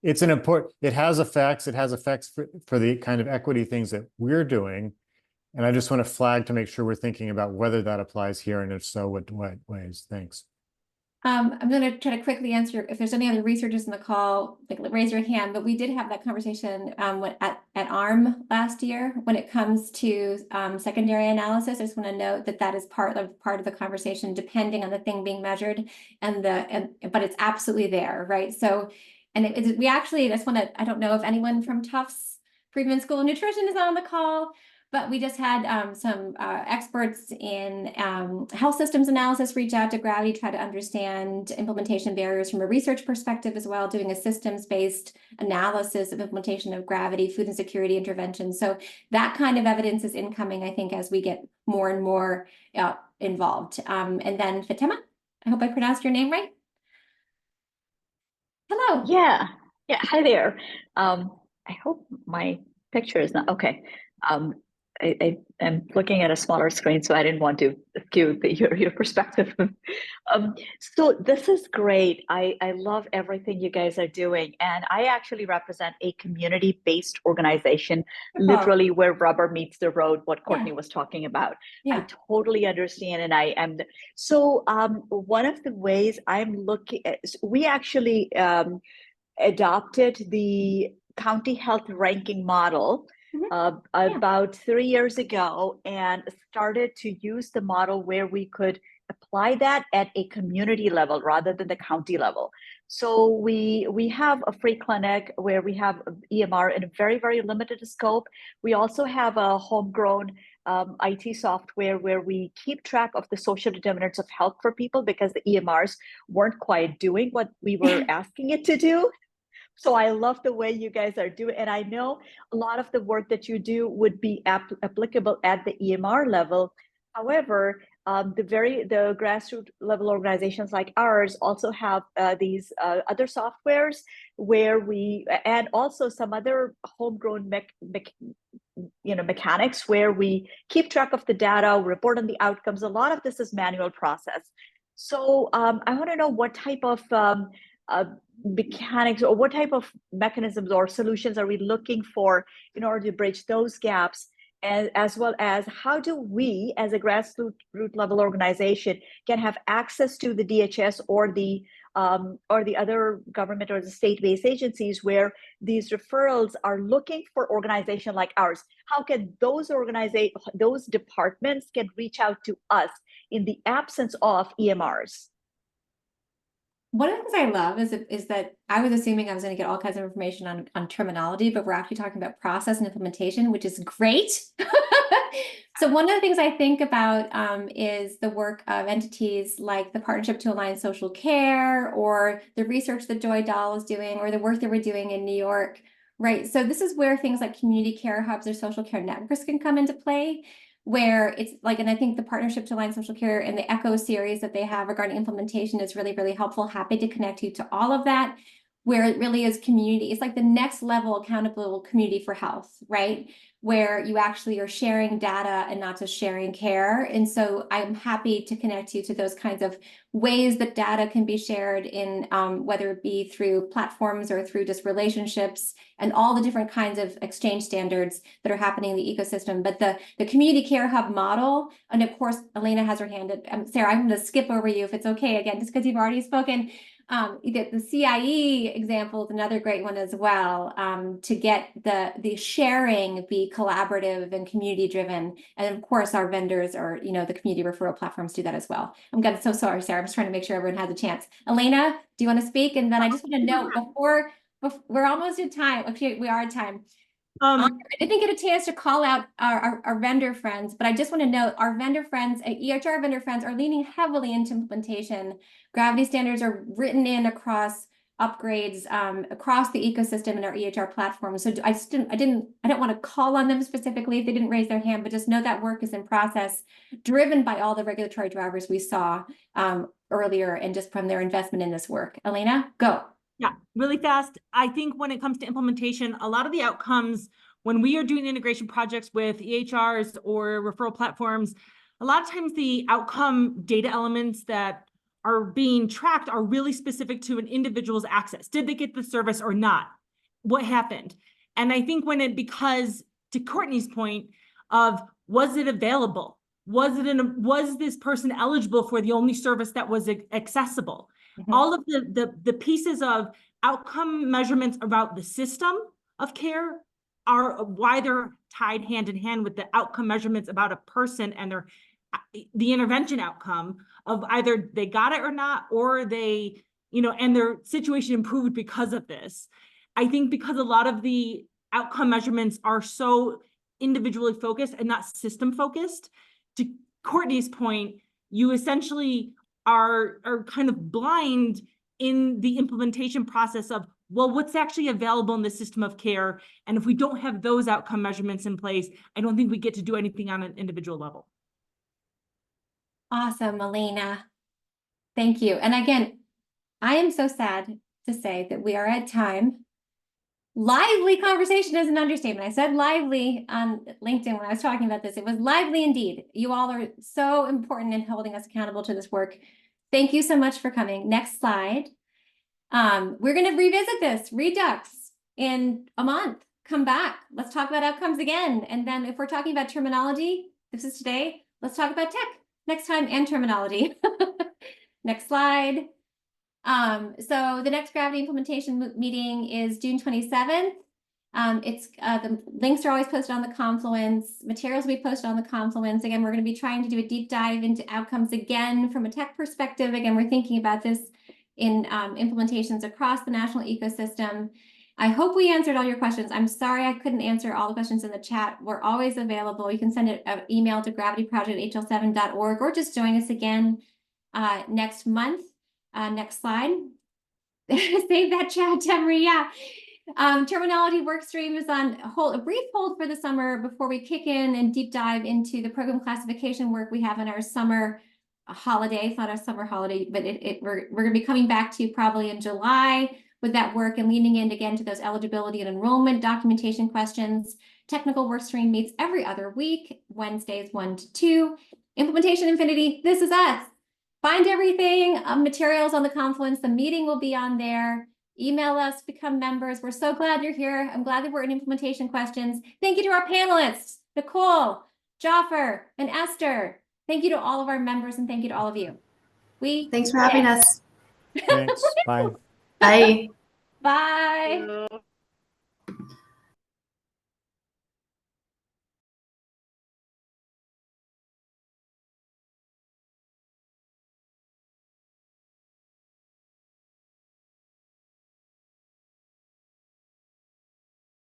it has effects for the kind of equity things that we're doing. And I just want to flag to make sure we're thinking about whether that applies here, and if so, what ways? Thanks. I'm going to try to quickly answer. If there's any other researchers in the call, raise your hand. But we did have that conversation at ARM last year when it comes to secondary analysis. I just want to note that is part of the conversation, depending on the thing being measured, but it's absolutely there, right? So, and we actually just want to. I don't know if anyone from Tufts Friedman School of Nutrition is on the call. But we just had some experts in health systems analysis reach out to Gravity, try to understand implementation barriers from a research perspective as well, doing a systems-based analysis of implementation of Gravity, food insecurity intervention. So that kind of evidence is incoming, I think, as we get more and more involved. And then Fatima, I hope I pronounced your name right. Hello. Yeah. Hi there. I hope my picture is not okay. I am looking at a smaller screen, so I didn't want to skew your perspective. So this is great. I love everything you guys are doing. And I actually represent a community-based organization, literally where rubber meets the road, what Courtney was talking about. I totally understand. And I am. So one of the ways I'm looking at, we actually adopted the county health ranking model about 3 years ago and started to use the model where we could apply that at a community level rather than the county level. So we have a free clinic where we have EMR in a very, very limited scope. We also have a homegrown IT software where we keep track of the social determinants of health for people because the EMRs weren't quite doing what we were asking it to do. So I love the way you guys are doing, and I know a lot of the work that you do would be applicable at the EMR level. However, the grassroots level organizations like ours also have these other softwares where and also some other homegrown mechanics where we keep track of the data, report on the outcomes. A lot of this is manual process. So I want to know what type of mechanics or what type of mechanisms or solutions are we looking for in order to bridge those gaps, and as well as how do we as a grassroots level organization can have access to the DHS or the other government or the state-based agencies where these referrals are looking for organization like ours. How can those departments can reach out to us in the absence of EMRs? One of the things I love is that I was assuming I was going to get all kinds of information on terminology, but we're actually talking about process and implementation, which is great. So one of the things I think about is the work of entities like the Partnership to Align Social Care, or the research that Joy Dahl is doing, or the work that we're doing in New York, right? So this is where things like community care hubs or social care networks can come into play, where it's like, and I think the Partnership to Align Social Care and the ECHO series that they have regarding implementation is really, really helpful. Happy to connect you to all of that, where it really is community. It's like the next level accountable community for health, right? Where you actually are sharing data and not just sharing care. And so I'm happy to connect you to those kinds of ways that data can be shared in whether it be through platforms or through just relationships and all the different kinds of exchange standards that are happening in the ecosystem. But the community care hub model, and of course, Elena has her hand up. Sarah, I'm going to skip over you if it's okay, again, just because you've already spoken. The CIE example is another great one as well, to get the sharing be collaborative and community driven. And of course, our vendors or, the community referral platforms do that as well. I'm so sorry, Sarah. I'm just trying to make sure everyone has a chance. Elena, do you want to speak? And then I just want to note before we're almost at time. Okay, we are at time. I didn't get a chance to call out our vendor friends, but I just want to note our vendor friends, EHR vendor friends, are leaning heavily into implementation. Gravity standards are written in across upgrades across the ecosystem in our EHR platform. So I don't want to call on them specifically if they didn't raise their hand, but just know that work is in process, driven by all the regulatory drivers we saw earlier, and just from their investment in this work. Elena, go. Yeah, really fast. I think when it comes to implementation, a lot of the outcomes when we are doing integration projects with EHRs or referral platforms, a lot of times the outcome data elements that are being tracked are really specific to an individual's access. Did they get the service or not? What happened? And I think because to Courtney's point of, was it available? Was this person eligible for the only service that was accessible? Mm-hmm. All of the pieces of outcome measurements about the system of care are why they're tied hand in hand with the outcome measurements about a person and the intervention outcome of either they got it or not, or they, and their situation improved because of this. I think because a lot of the outcome measurements are so individually focused and not system focused, to Courtney's point, you essentially are kind of blind in the implementation process of, well, what's actually available in the system of care? And if we don't have those outcome measurements in place, I don't think we get to do anything on an individual level. Awesome, Elena. Thank you. And again, I am so sad to say that we are at time. Lively conversation is an understatement. I said lively on LinkedIn when I was talking about this. It was lively indeed. You all are so important in holding us accountable to this work. Thank you so much for coming. Next slide. We're going to revisit this Redux in a month. Come back. Let's talk about outcomes again. And then if we're talking about terminology, this is today. Let's talk about tech next time and terminology. Next slide. So the next Gravity implementation meeting is June 27th. The links are always posted on the Confluence. Materials will be posted on the Confluence. Again, we're going to be trying to do a deep dive into outcomes again from a tech perspective. Again, we're thinking about this in implementations across the national ecosystem. I hope we answered all your questions. I'm sorry I couldn't answer all the questions in the chat. We're always available. You can send an email to gravityproject@hl7.org or just join us again next month. Next slide. Save that chat, Maria. Terminology work stream is on a brief hold for the summer before we kick in and deep dive into the program classification work we have in our summer holiday. It's not our summer holiday, but we're going to be coming back to you probably in July with that work and leaning in again to those eligibility and enrollment documentation questions. Technical work stream meets every other week, Wednesdays 1 to 2. Implementation Affinity, this is us. Find everything, materials on the Confluence. The meeting will be on there. Email us, become members. We're so glad you're here. I'm glad that we're in implementation questions. Thank you to our panelists, Nicole, Joffer, and Esther. Thank you to all of our members and thank you to all of you. Thanks for having us. Thanks. Bye. Bye. Bye.